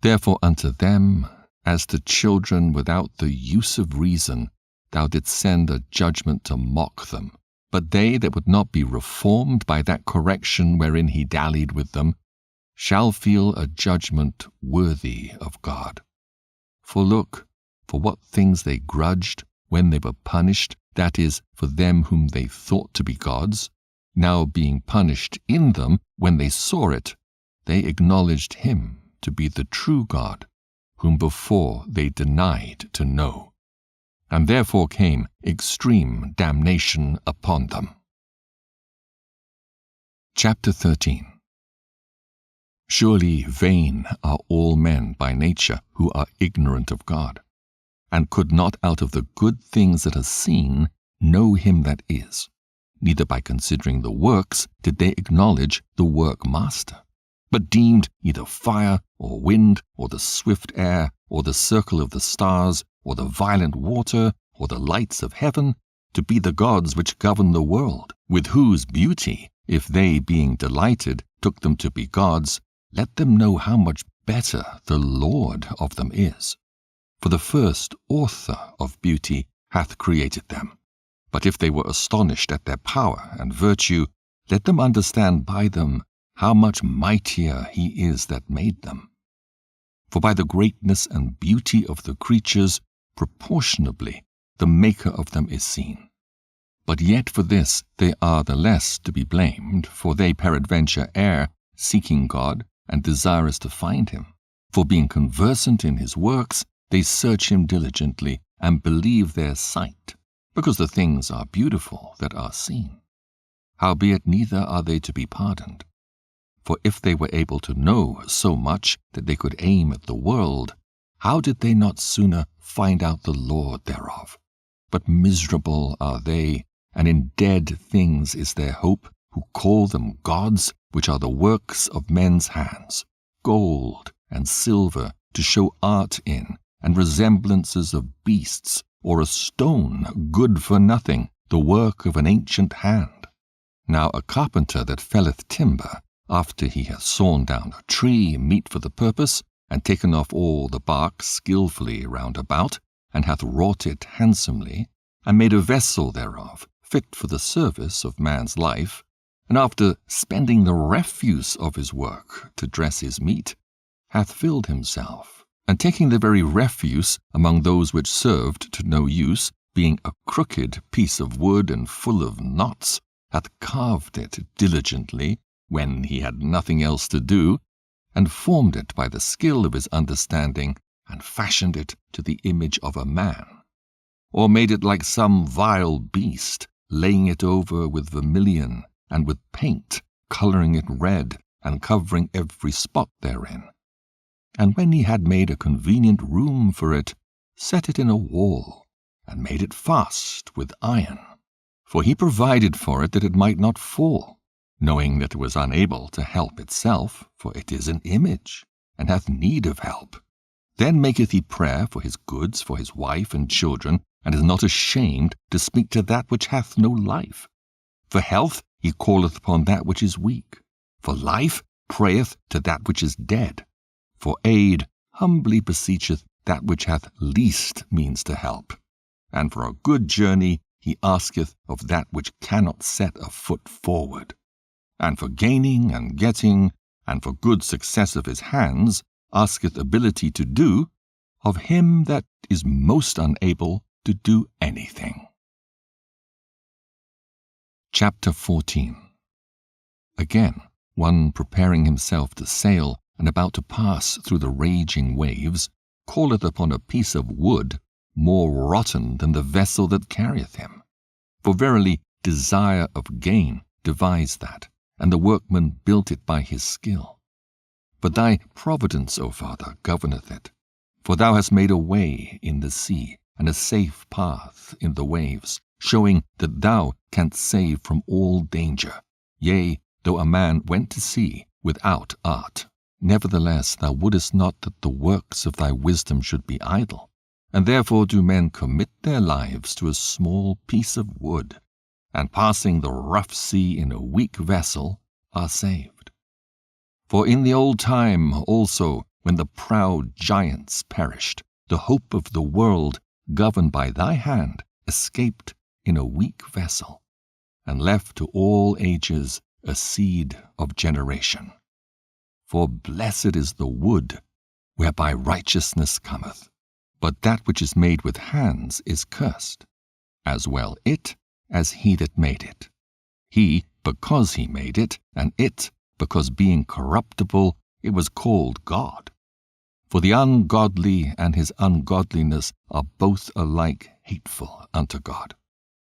Therefore unto them, as to children without the use of reason, thou didst send a judgment to mock them. But they that would not be reformed by that correction wherein he dallied with them, shall feel a judgment worthy of God. For look, for what things they grudged when they were punished, that is, for them whom they thought to be gods, now being punished in them when they saw it, they acknowledged him to be the true God, whom before they denied to know. And therefore came extreme damnation upon them. Chapter 13. Surely vain are all men by nature who are ignorant of God, and could not out of the good things that are seen know him that is. Neither by considering the works did they acknowledge the work-master, but deemed either fire or wind or the swift air or the circle of the stars or the violent water or the lights of heaven to be the gods which govern the world, with whose beauty, if they being delighted took them to be gods, let them know how much better the Lord of them is. For the first author of beauty hath created them. But if they were astonished at their power and virtue, let them understand by them how much mightier he is that made them. For by the greatness and beauty of the creatures, proportionably the Maker of them is seen. But yet for this they are the less to be blamed, for they peradventure err, seeking God, and desirous to find him. For being conversant in his works, they search him diligently, and believe their sight, because the things are beautiful that are seen. Howbeit neither are they to be pardoned. For if they were able to know so much that they could aim at the world, how did they not sooner find out the Lord thereof? But miserable are they, and in dead things is their hope, who call them gods, which are the works of men's hands, gold and silver to show art in, and resemblances of beasts, or a stone good for nothing, the work of an ancient hand. Now a carpenter that felleth timber, after he hath sawn down a tree meet for the purpose, and taken off all the bark skilfully round about, and hath wrought it handsomely, and made a vessel thereof, fit for the service of man's life, and after spending the refuse of his work to dress his meat, hath filled himself, and taking the very refuse among those which served to no use, being a crooked piece of wood and full of knots, hath carved it diligently, when he had nothing else to do, and formed it by the skill of his understanding, and fashioned it to the image of a man, or made it like some vile beast, laying it over with vermilion, and with paint, colouring it red, and covering every spot therein. And when he had made a convenient room for it, set it in a wall, and made it fast with iron. For he provided for it that it might not fall, knowing that it was unable to help itself, for it is an image, and hath need of help. Then maketh he prayer for his goods, for his wife and children, and is not ashamed to speak to that which hath no life. For health he calleth upon that which is weak. For life prayeth to that which is dead. For aid humbly beseecheth that which hath least means to help. And for a good journey he asketh of that which cannot set a foot forward. And for gaining and getting, and for good success of his hands, asketh ability to do, of him that is most unable to do anything. Chapter 14. Again, one preparing himself to sail, and about to pass through the raging waves, calleth upon a piece of wood more rotten than the vessel that carrieth him. For verily desire of gain devised that, and the workman built it by his skill. But thy providence, O Father, governeth it. For thou hast made a way in the sea, and a safe path in the waves, showing that thou canst save from all danger. Yea, though a man went to sea without art, nevertheless thou wouldest not that the works of thy wisdom should be idle. And therefore do men commit their lives to a small piece of wood, and passing the rough sea in a weak vessel, are saved. For in the old time also, when the proud giants perished, the hope of the world, governed by thy hand, escaped in a weak vessel, and left to all ages a seed of generation. For blessed is the wood whereby righteousness cometh, but that which is made with hands is cursed, as well it as he that made it. He, because he made it, and it, because being corruptible, it was called God. For the ungodly and his ungodliness are both alike hateful unto God.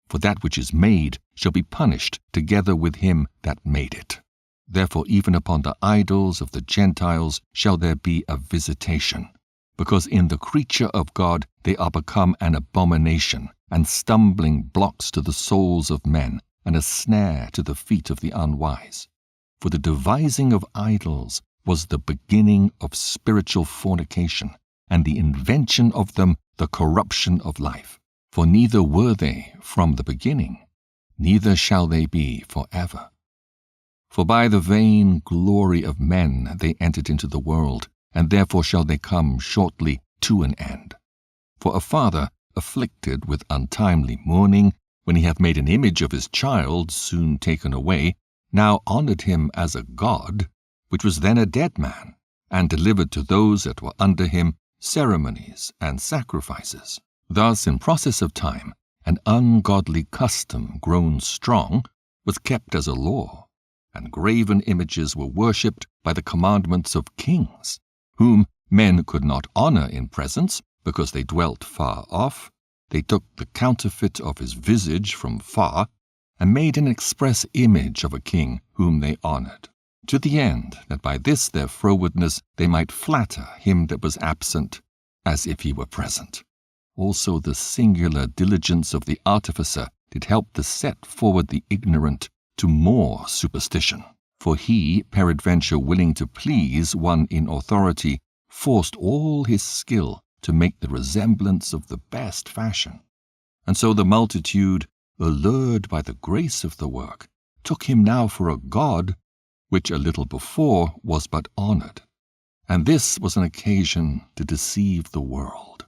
For that which is made shall be punished together with him that made it. Therefore even upon the idols of the Gentiles shall there be a visitation, because in the creature of God they are become an abomination, and stumbling blocks to the souls of men, and a snare to the feet of the unwise. For the devising of idols was the beginning of spiritual fornication, and the invention of them the corruption of life. For neither were they from the beginning, neither shall they be forever. For by the vain glory of men they entered into the world, and therefore shall they come shortly to an end. For a father afflicted with untimely mourning, when he hath made an image of his child soon taken away, now honoured him as a god, which was then a dead man, and delivered to those that were under him ceremonies and sacrifices. Thus in process of time an ungodly custom grown strong was kept as a law, and graven images were worshipped by the commandments of kings, whom Men could not honor in presence, because they dwelt far off. They took the counterfeit of his visage from far, and made an express image of a king whom they honored, to the end that by this their frowardness they might flatter him that was absent, as if he were present. Also the singular diligence of the artificer did help to set forward the ignorant to more superstition. For he, peradventure willing to please one in authority, forced all his skill to make the resemblance of the best fashion. And so the multitude, allured by the grace of the work, took him now for a god, which a little before was but honored. And this was an occasion to deceive the world.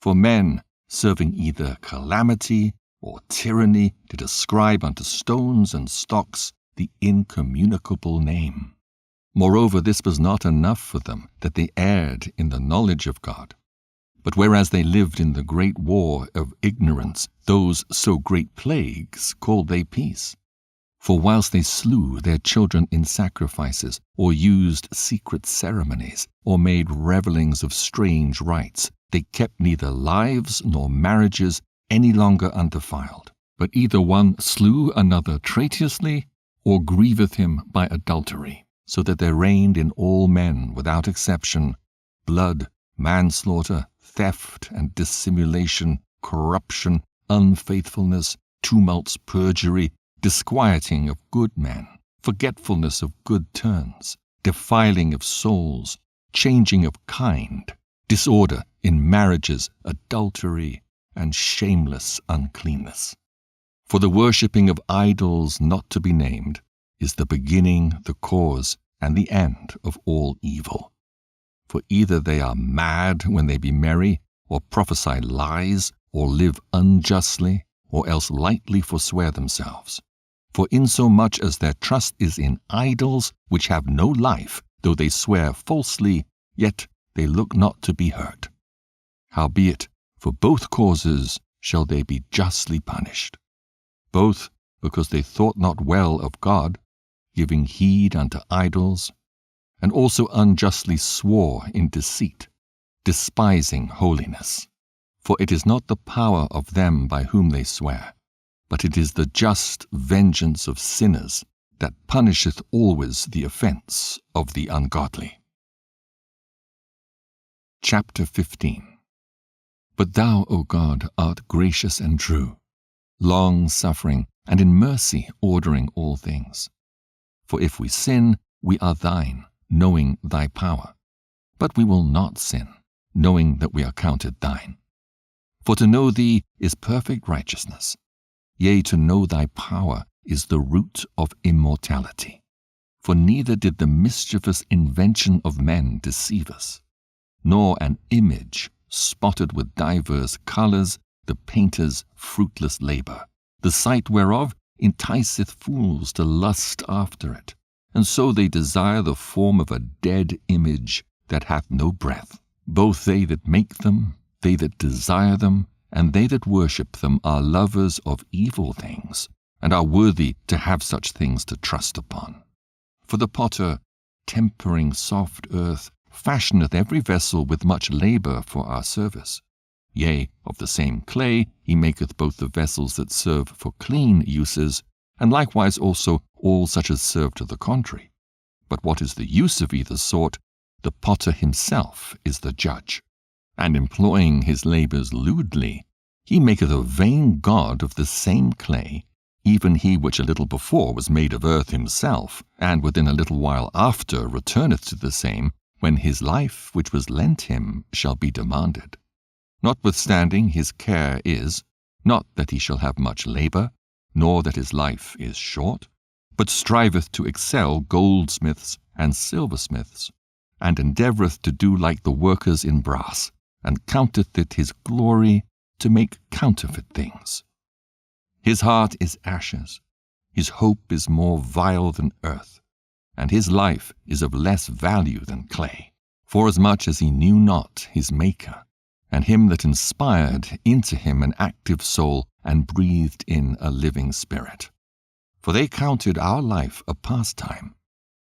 For men, serving either calamity or tyranny, did ascribe unto stones and stocks the incommunicable name. Moreover, this was not enough for them, that they erred in the knowledge of God. But whereas they lived in the great war of ignorance, those so great plagues called they peace. For whilst they slew their children in sacrifices, or used secret ceremonies, or made revellings of strange rites, they kept neither lives nor marriages any longer undefiled, but either one slew another traitorously, or grieveth him by adultery, so that there reigned in all men, without exception, blood, manslaughter, theft and dissimulation, corruption, unfaithfulness, tumults, perjury, disquieting of good men, forgetfulness of good turns, defiling of souls, changing of kind, disorder in marriages, adultery, and shameless uncleanness. For the worshipping of idols not to be named is the beginning, the cause, and the end of all evil. For either they are mad when they be merry, or prophesy lies, or live unjustly, or else lightly forswear themselves. For insomuch as their trust is in idols, which have no life, though they swear falsely, yet they look not to be hurt. Howbeit, for both causes shall they be justly punished. Both because they thought not well of God, giving heed unto idols, and also unjustly swore in deceit, despising holiness. For it is not the power of them by whom they swear, but it is the just vengeance of sinners that punisheth always the offense of the ungodly. Chapter 15. But thou, O God, art gracious and true, long-suffering, and in mercy ordering all things. For if we sin, we are thine, knowing thy power. But we will not sin, knowing that we are counted thine. For to know thee is perfect righteousness. Yea, to know thy power is the root of immortality. For neither did the mischievous invention of men deceive us, nor an image spotted with divers colours, the painter's fruitless labour, the sight whereof enticeth fools to lust after it, and so they desire the form of a dead image that hath no breath. Both they that make them, they that desire them, and they that worship them are lovers of evil things, and are worthy to have such things to trust upon. For the potter, tempering soft earth, fashioneth every vessel with much labour for our service. Yea, of the same clay he maketh both the vessels that serve for clean uses, and likewise also all such as serve to the contrary. But what is the use of either sort, the potter himself is the judge. And employing his labours lewdly, he maketh a vain god of the same clay, even he which a little before was made of earth himself, and within a little while after returneth to the same, when his life which was lent him shall be demanded. Notwithstanding his care is, not that he shall have much labour, nor that his life is short, but striveth to excel goldsmiths and silversmiths, and endeavoureth to do like the workers in brass, and counteth it his glory to make counterfeit things. His heart is ashes, his hope is more vile than earth, and his life is of less value than clay, forasmuch as he knew not his Maker, and him that inspired into him an active soul and breathed in a living spirit. For they counted our life a pastime,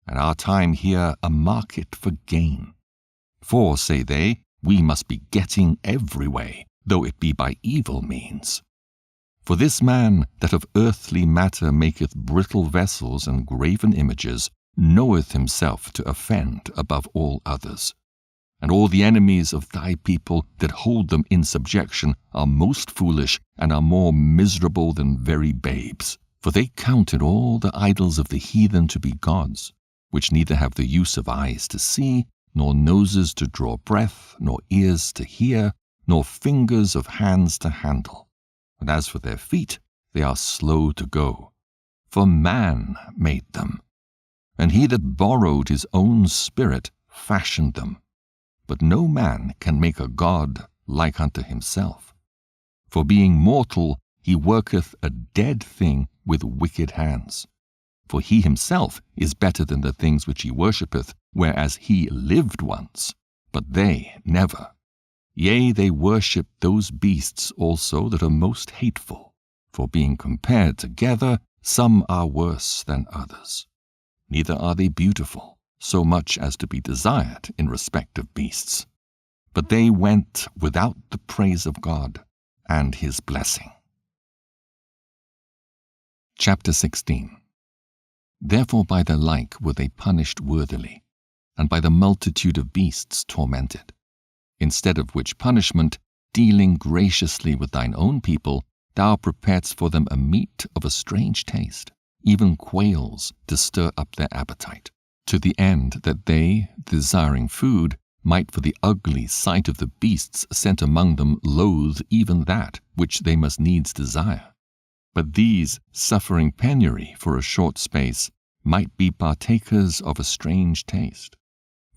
and our time here a market for gain. For, say they, we must be getting every way, though it be by evil means. For this man that of earthly matter maketh brittle vessels and graven images knoweth himself to offend above all others. And all the enemies of thy people that hold them in subjection are most foolish and are more miserable than very babes. For they counted all the idols of the heathen to be gods, which neither have the use of eyes to see, nor noses to draw breath, nor ears to hear, nor fingers of hands to handle. And as for their feet, they are slow to go. For man made them. And he that borrowed his own spirit fashioned them. But no man can make a god like unto himself. For being mortal, he worketh a dead thing with wicked hands. For he himself is better than the things which he worshippeth, whereas he lived once, but they never. Yea, they worship those beasts also that are most hateful. For being compared together, some are worse than others. Neither are they beautiful, so much as to be desired in respect of beasts. But they went without the praise of God and his blessing. Chapter 16. Therefore by the like were they punished worthily, and by the multitude of beasts tormented. Instead of which punishment, dealing graciously with thine own people, thou preparedst for them a meat of a strange taste, even quails to stir up their appetite, to the end that they, desiring food, might for the ugly sight of the beasts sent among them loathe even that which they must needs desire. But these, suffering penury for a short space, might be partakers of a strange taste.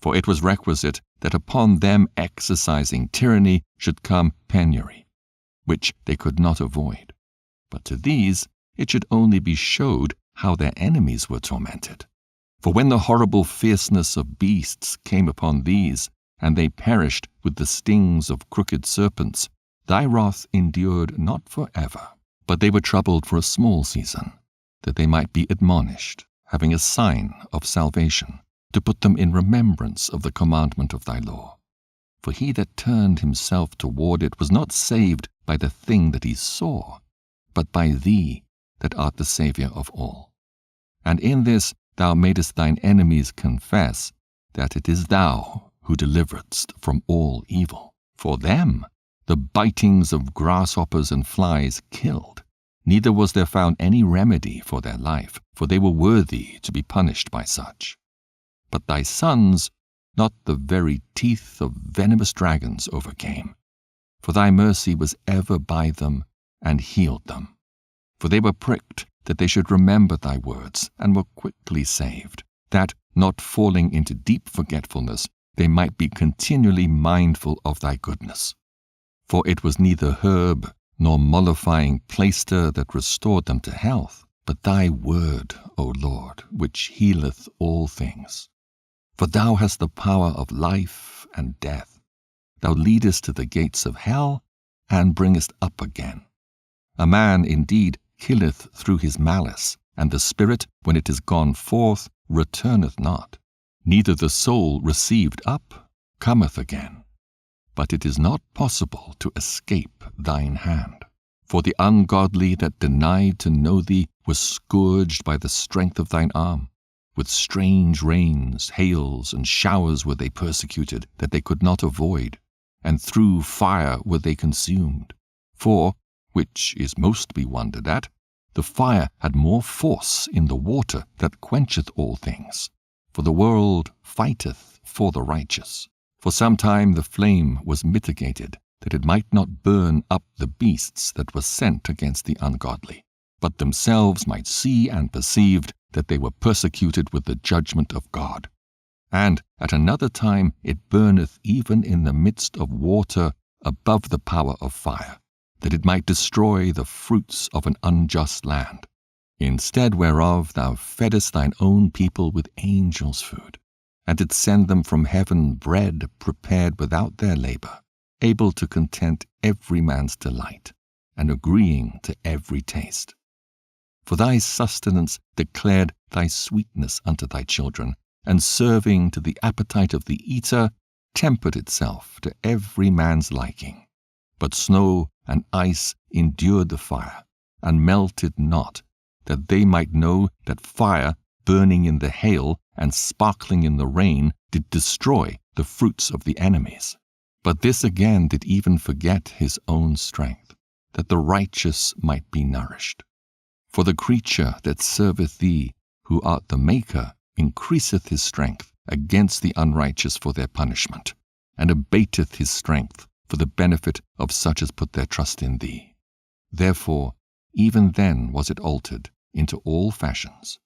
For it was requisite that upon them exercising tyranny should come penury, which they could not avoid. But to these it should only be showed how their enemies were tormented. For when the horrible fierceness of beasts came upon these, and they perished with the stings of crooked serpents, thy wrath endured not for ever. But they were troubled for a small season, that they might be admonished, having a sign of salvation, to put them in remembrance of the commandment of thy law. For he that turned himself toward it was not saved by the thing that he saw, but by thee that art the Saviour of all. And in this thou madest thine enemies confess that it is thou who deliveredst from all evil. For them the bitings of grasshoppers and flies killed, neither was there found any remedy for their life, for they were worthy to be punished by such. But thy sons not the very teeth of venomous dragons overcame, for thy mercy was ever by them and healed them. For they were pricked that they should remember thy words, and were quickly saved, that, not falling into deep forgetfulness, they might be continually mindful of thy goodness. For it was neither herb nor mollifying plaister that restored them to health, but thy word, O Lord, which healeth all things. For thou hast the power of life and death. Thou leadest to the gates of hell, and bringest up again. A man indeed killeth through his malice, and the spirit, when it is gone forth, returneth not. Neither the soul received up cometh again. But it is not possible to escape thine hand. For the ungodly that denied to know thee were scourged by the strength of thine arm. With strange rains, hails, and showers were they persecuted, that they could not avoid, and through fire were they consumed. For, which is most to be wondered at, the fire had more force in the water that quencheth all things. For the world fighteth for the righteous. For some time the flame was mitigated, that it might not burn up the beasts that were sent against the ungodly, but themselves might see and perceived that they were persecuted with the judgment of God. And at another time it burneth even in the midst of water above the power of fire, that it might destroy the fruits of an unjust land. Instead whereof thou feddest thine own people with angels' food, and didst send them from heaven bread prepared without their labor, able to content every man's delight, and agreeing to every taste. For thy sustenance declared thy sweetness unto thy children, and serving to the appetite of the eater, tempered itself to every man's liking. But snow and ice endured the fire, and melted not, that they might know that fire burning in the hail and sparkling in the rain did destroy the fruits of the enemies. But this again did even forget his own strength, that the righteous might be nourished. For the creature that serveth thee, who art the Maker, increaseth his strength against the unrighteous for their punishment, and abateth his strength for the benefit of such as put their trust in thee. Therefore, even then was it altered into all fashions,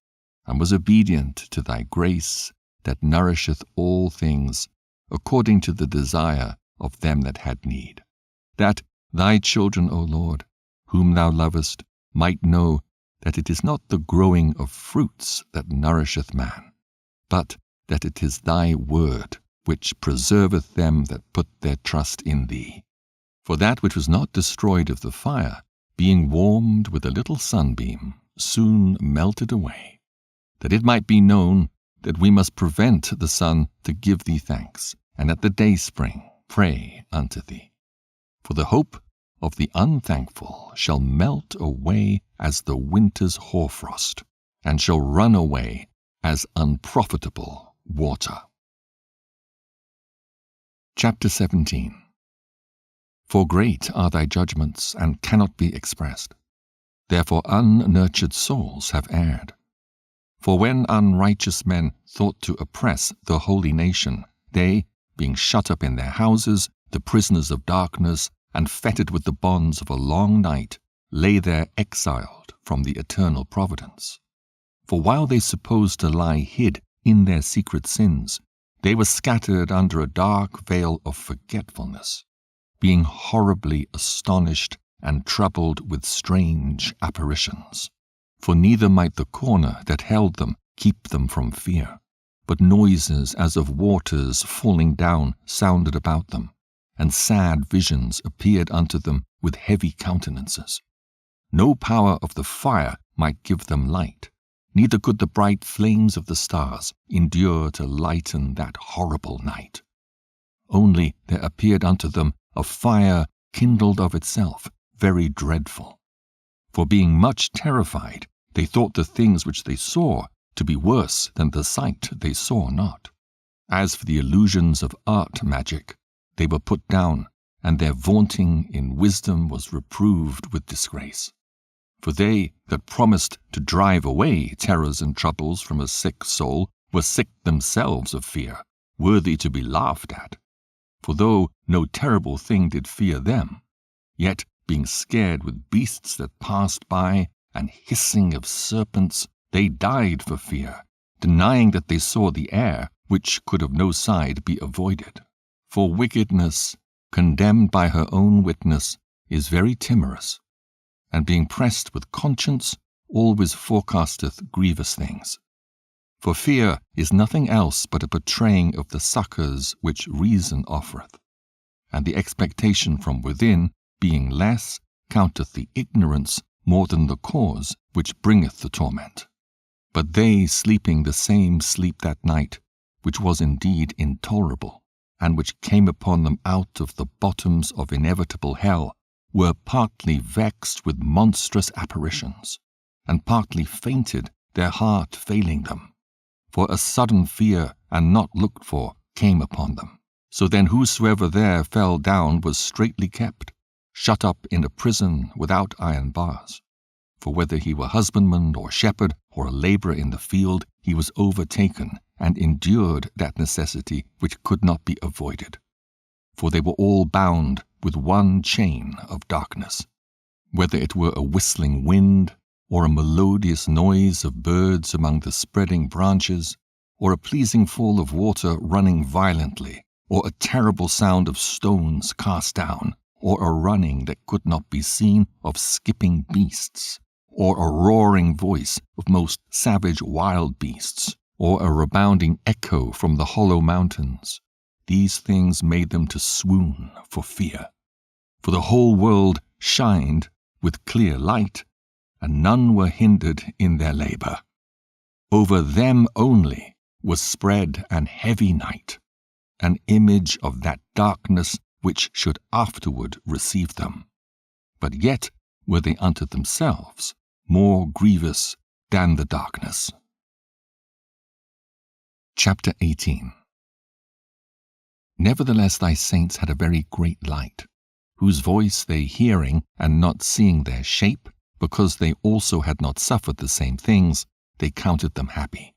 and was obedient to thy grace that nourisheth all things, according to the desire of them that had need, that thy children, O Lord, whom thou lovest, might know that it is not the growing of fruits that nourisheth man, but that it is thy word which preserveth them that put their trust in thee. For that which was not destroyed of the fire, being warmed with a little sunbeam, soon melted away, that it might be known that we must prevent the sun to give thee thanks, and at the dayspring pray unto thee. For the hope of the unthankful shall melt away as the winter's hoarfrost, and shall run away as unprofitable water. Chapter 17. For great are thy judgments, and cannot be expressed. Therefore unnurtured souls have erred. For when unrighteous men thought to oppress the holy nation, they, being shut up in their houses, the prisoners of darkness, and fettered with the bonds of a long night, lay there exiled from the eternal providence. For while they supposed to lie hid in their secret sins, they were scattered under a dark veil of forgetfulness, being horribly astonished and troubled with strange apparitions. For neither might the corner that held them keep them from fear, but noises as of waters falling down sounded about them, and sad visions appeared unto them with heavy countenances. No power of the fire might give them light, neither could the bright flames of the stars endure to lighten that horrible night. Only there appeared unto them a fire kindled of itself, very dreadful. For being much terrified, they thought the things which they saw to be worse than the sight they saw not. As for the illusions of art magic, they were put down, and their vaunting in wisdom was reproved with disgrace. For they that promised to drive away terrors and troubles from a sick soul were sick themselves of fear, worthy to be laughed at. For though no terrible thing did fear them, yet being scared with beasts that passed by, and hissing of serpents, they died for fear, denying that they saw the air, which could of no side be avoided. For wickedness, condemned by her own witness, is very timorous, and being pressed with conscience, always forecasteth grievous things. For fear is nothing else but a betraying of the succours which reason offereth, and the expectation from within, being less, counteth the ignorance more than the cause which bringeth the torment. But they sleeping the same sleep that night, which was indeed intolerable, and which came upon them out of the bottoms of inevitable hell, were partly vexed with monstrous apparitions, and partly fainted, their heart failing them. For a sudden fear, and not looked for, came upon them. So then whosoever there fell down was straitly kept, shut up in a prison without iron bars. For whether he were husbandman or shepherd or a labourer in the field, he was overtaken, and endured that necessity which could not be avoided. For they were all bound with one chain of darkness, whether it were a whistling wind, or a melodious noise of birds among the spreading branches, or a pleasing fall of water running violently, or a terrible sound of stones cast down, or a running that could not be seen of skipping beasts, or a roaring voice of most savage wild beasts, or a rebounding echo from the hollow mountains. These things made them to swoon for fear. For the whole world shined with clear light, and none were hindered in their labour. Over them only was spread an heavy night, an image of that darkness which should afterward receive them. But yet were they unto themselves more grievous than the darkness. Chapter 18. Nevertheless thy saints had a very great light, whose voice they hearing and not seeing their shape, because they also had not suffered the same things, they counted them happy.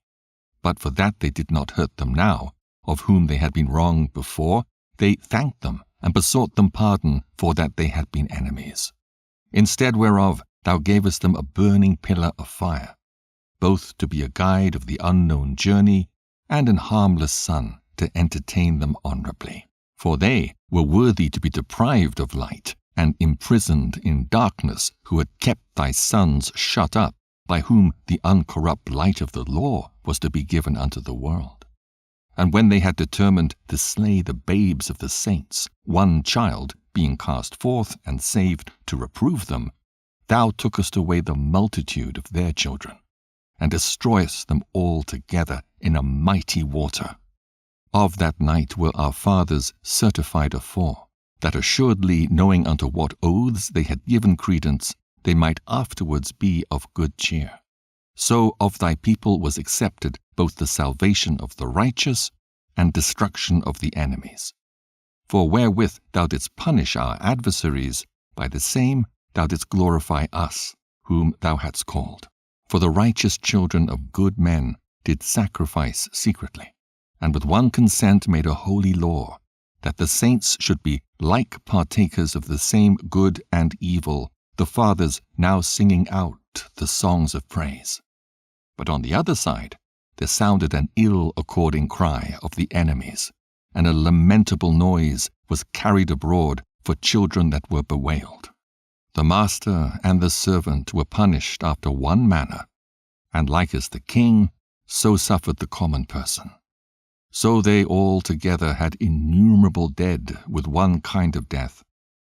But for that they did not hurt them now, of whom they had been wronged before, they thanked them and besought them pardon for that they had been enemies. Instead whereof thou gavest them a burning pillar of fire, both to be a guide of the unknown journey, and an harmless sun to entertain them honorably. For they were worthy to be deprived of light, and imprisoned in darkness, who had kept thy sons shut up, by whom the uncorrupt light of the law was to be given unto the world. And when they had determined to slay the babes of the saints, one child being cast forth and saved to reprove them, thou tookest away the multitude of their children, and destroyest them all together in a mighty water. Of that night were our fathers certified afore, that assuredly knowing unto what oaths they had given credence, they might afterwards be of good cheer. So of thy people was accepted both the salvation of the righteous and destruction of the enemies. For wherewith thou didst punish our adversaries, by the same thou didst glorify us, whom thou hadst called. For the righteous children of good men did sacrifice secretly, and with one consent made a holy law, that the saints should be like partakers of the same good and evil, the fathers now singing out the songs of praise. But on the other side there sounded an ill-according cry of the enemies, and a lamentable noise was carried abroad for children that were bewailed. The master and the servant were punished after one manner, and like as the king, so suffered the common person. So they all together had innumerable dead with one kind of death,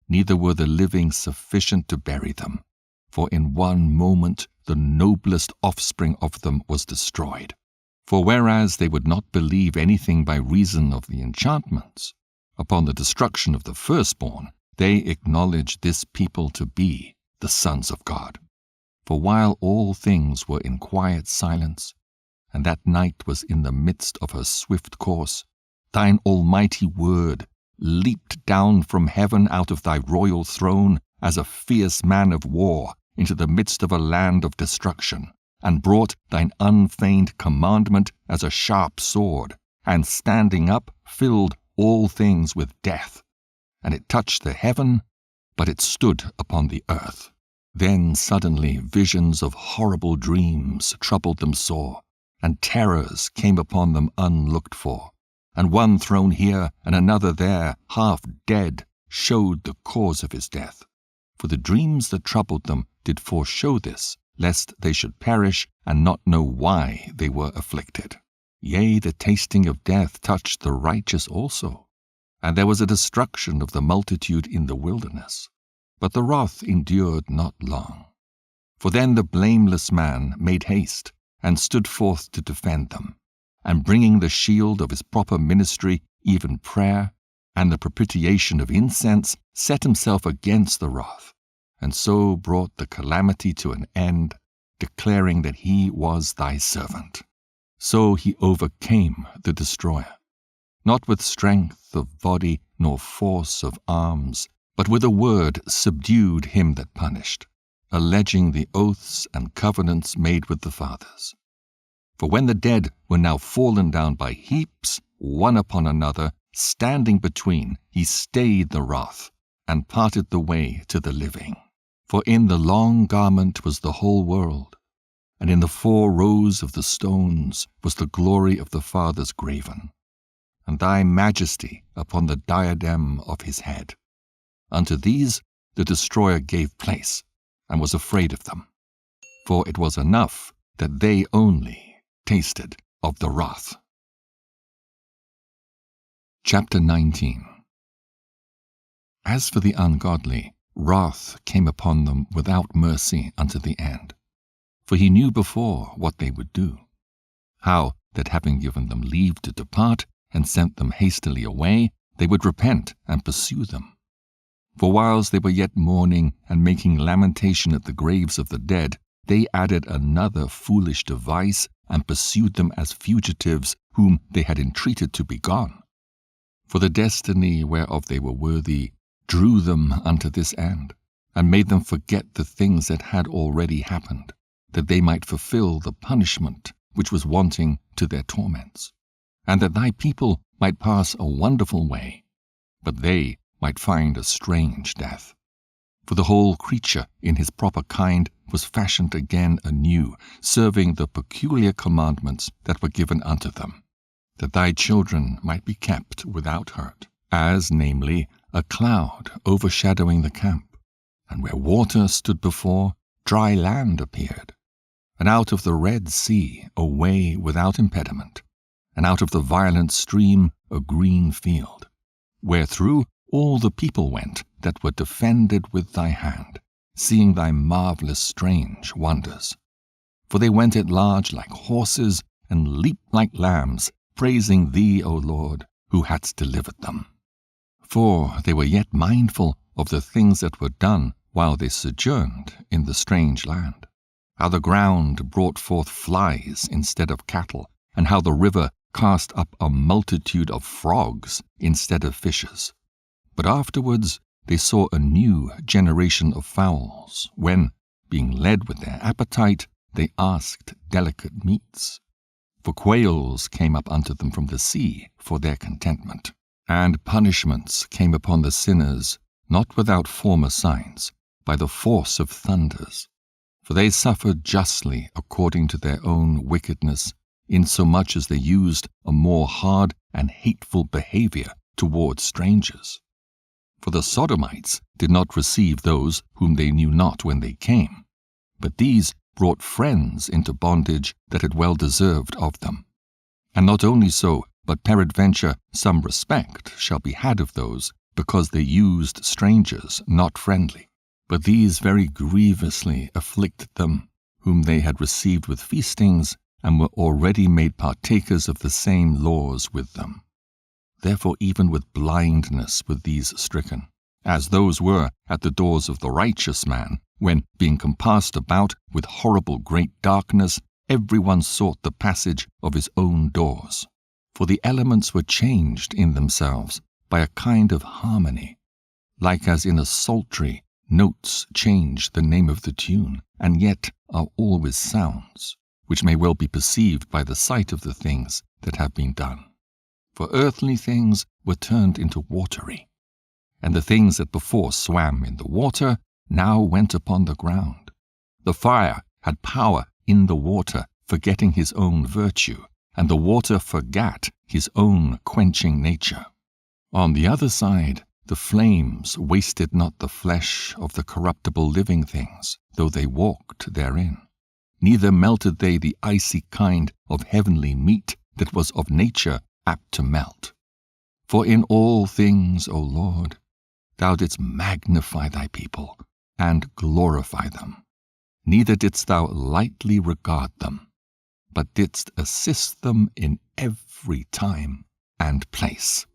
neither were the living sufficient to bury them, for in one moment the noblest offspring of them was destroyed. For whereas they would not believe anything by reason of the enchantments, upon the destruction of the firstborn, they acknowledged this people to be the sons of God. For while all things were in quiet silence, and that night was in the midst of her swift course, thine almighty word leaped down from heaven out of thy royal throne as a fierce man of war into the midst of a land of destruction, and brought thine unfeigned commandment as a sharp sword, and standing up filled all things with death. And it touched the heaven, but it stood upon the earth. Then suddenly visions of horrible dreams troubled them sore, and terrors came upon them unlooked for. And one thrown here and another there, half dead, showed the cause of his death. For the dreams that troubled them did foreshow this, lest they should perish and not know why they were afflicted. Yea, the tasting of death touched the righteous also, and there was a destruction of the multitude in the wilderness. But the wrath endured not long. For then the blameless man made haste, and stood forth to defend them, and bringing the shield of his proper ministry, even prayer, and the propitiation of incense, set himself against the wrath, and so brought the calamity to an end, declaring that he was thy servant. So he overcame the destroyer, not with strength of body nor force of arms, but with a word subdued him that punished, alleging the oaths and covenants made with the fathers. For when the dead were now fallen down by heaps, one upon another, standing between, he stayed the wrath, and parted the way to the living. For in the long garment was the whole world, and in the 4 rows of the stones was the glory of the fathers graven, and thy majesty upon the diadem of his head. Unto these the destroyer gave place, and was afraid of them. For it was enough that they only tasted of the wrath. Chapter 19. As for the ungodly, wrath came upon them without mercy unto the end. For he knew before what they would do, how that having given them leave to depart, and sent them hastily away, they would repent and pursue them. For whilst they were yet mourning and making lamentation at the graves of the dead, they added another foolish device and pursued them as fugitives whom they had entreated to be gone. For the destiny whereof they were worthy drew them unto this end, and made them forget the things that had already happened, that they might fulfill the punishment which was wanting to their torments, and that thy people might pass a wonderful way, but they might find a strange death. For the whole creature in his proper kind was fashioned again anew, serving the peculiar commandments that were given unto them, that thy children might be kept without hurt, as, namely, a cloud overshadowing the camp, and where water stood before, dry land appeared, and out of the Red Sea a way without impediment, and out of the violent stream a green field, wherethrough all the people went that were defended with thy hand, seeing thy marvellous strange wonders. For they went at large like horses, and leaped like lambs, praising thee, O Lord, who hadst delivered them. For they were yet mindful of the things that were done while they sojourned in the strange land, how the ground brought forth flies instead of cattle, and how the river cast up a multitude of frogs instead of fishes. But afterwards they saw a new generation of fowls, when, being led with their appetite, they asked delicate meats. For quails came up unto them from the sea for their contentment, and punishments came upon the sinners, not without former signs, by the force of thunders. For they suffered justly according to their own wickedness, insomuch as they used a more hard and hateful behavior toward strangers. For the Sodomites did not receive those whom they knew not when they came, but these brought friends into bondage that had well deserved of them. And not only so, but peradventure some respect shall be had of those, because they used strangers not friendly. But these very grievously afflicted them, whom they had received with feastings, and were already made partakers of the same laws with them. Therefore even with blindness were these stricken, as those were at the doors of the righteous man, when, being compassed about with horrible great darkness, every one sought the passage of his own doors. For the elements were changed in themselves by a kind of harmony, like as in a psaltery notes change the name of the tune, and yet are always sounds, which may well be perceived by the sight of the things that have been done. For earthly things were turned into watery, and the things that before swam in the water now went upon the ground. The fire had power in the water, forgetting his own virtue, and the water forgat his own quenching nature. On the other side, the flames wasted not the flesh of the corruptible living things, though they walked therein. Neither melted they the icy kind of heavenly meat that was of nature apt to melt. For in all things, O Lord, thou didst magnify thy people, and glorify them. Neither didst thou lightly regard them, but didst assist them in every time and place.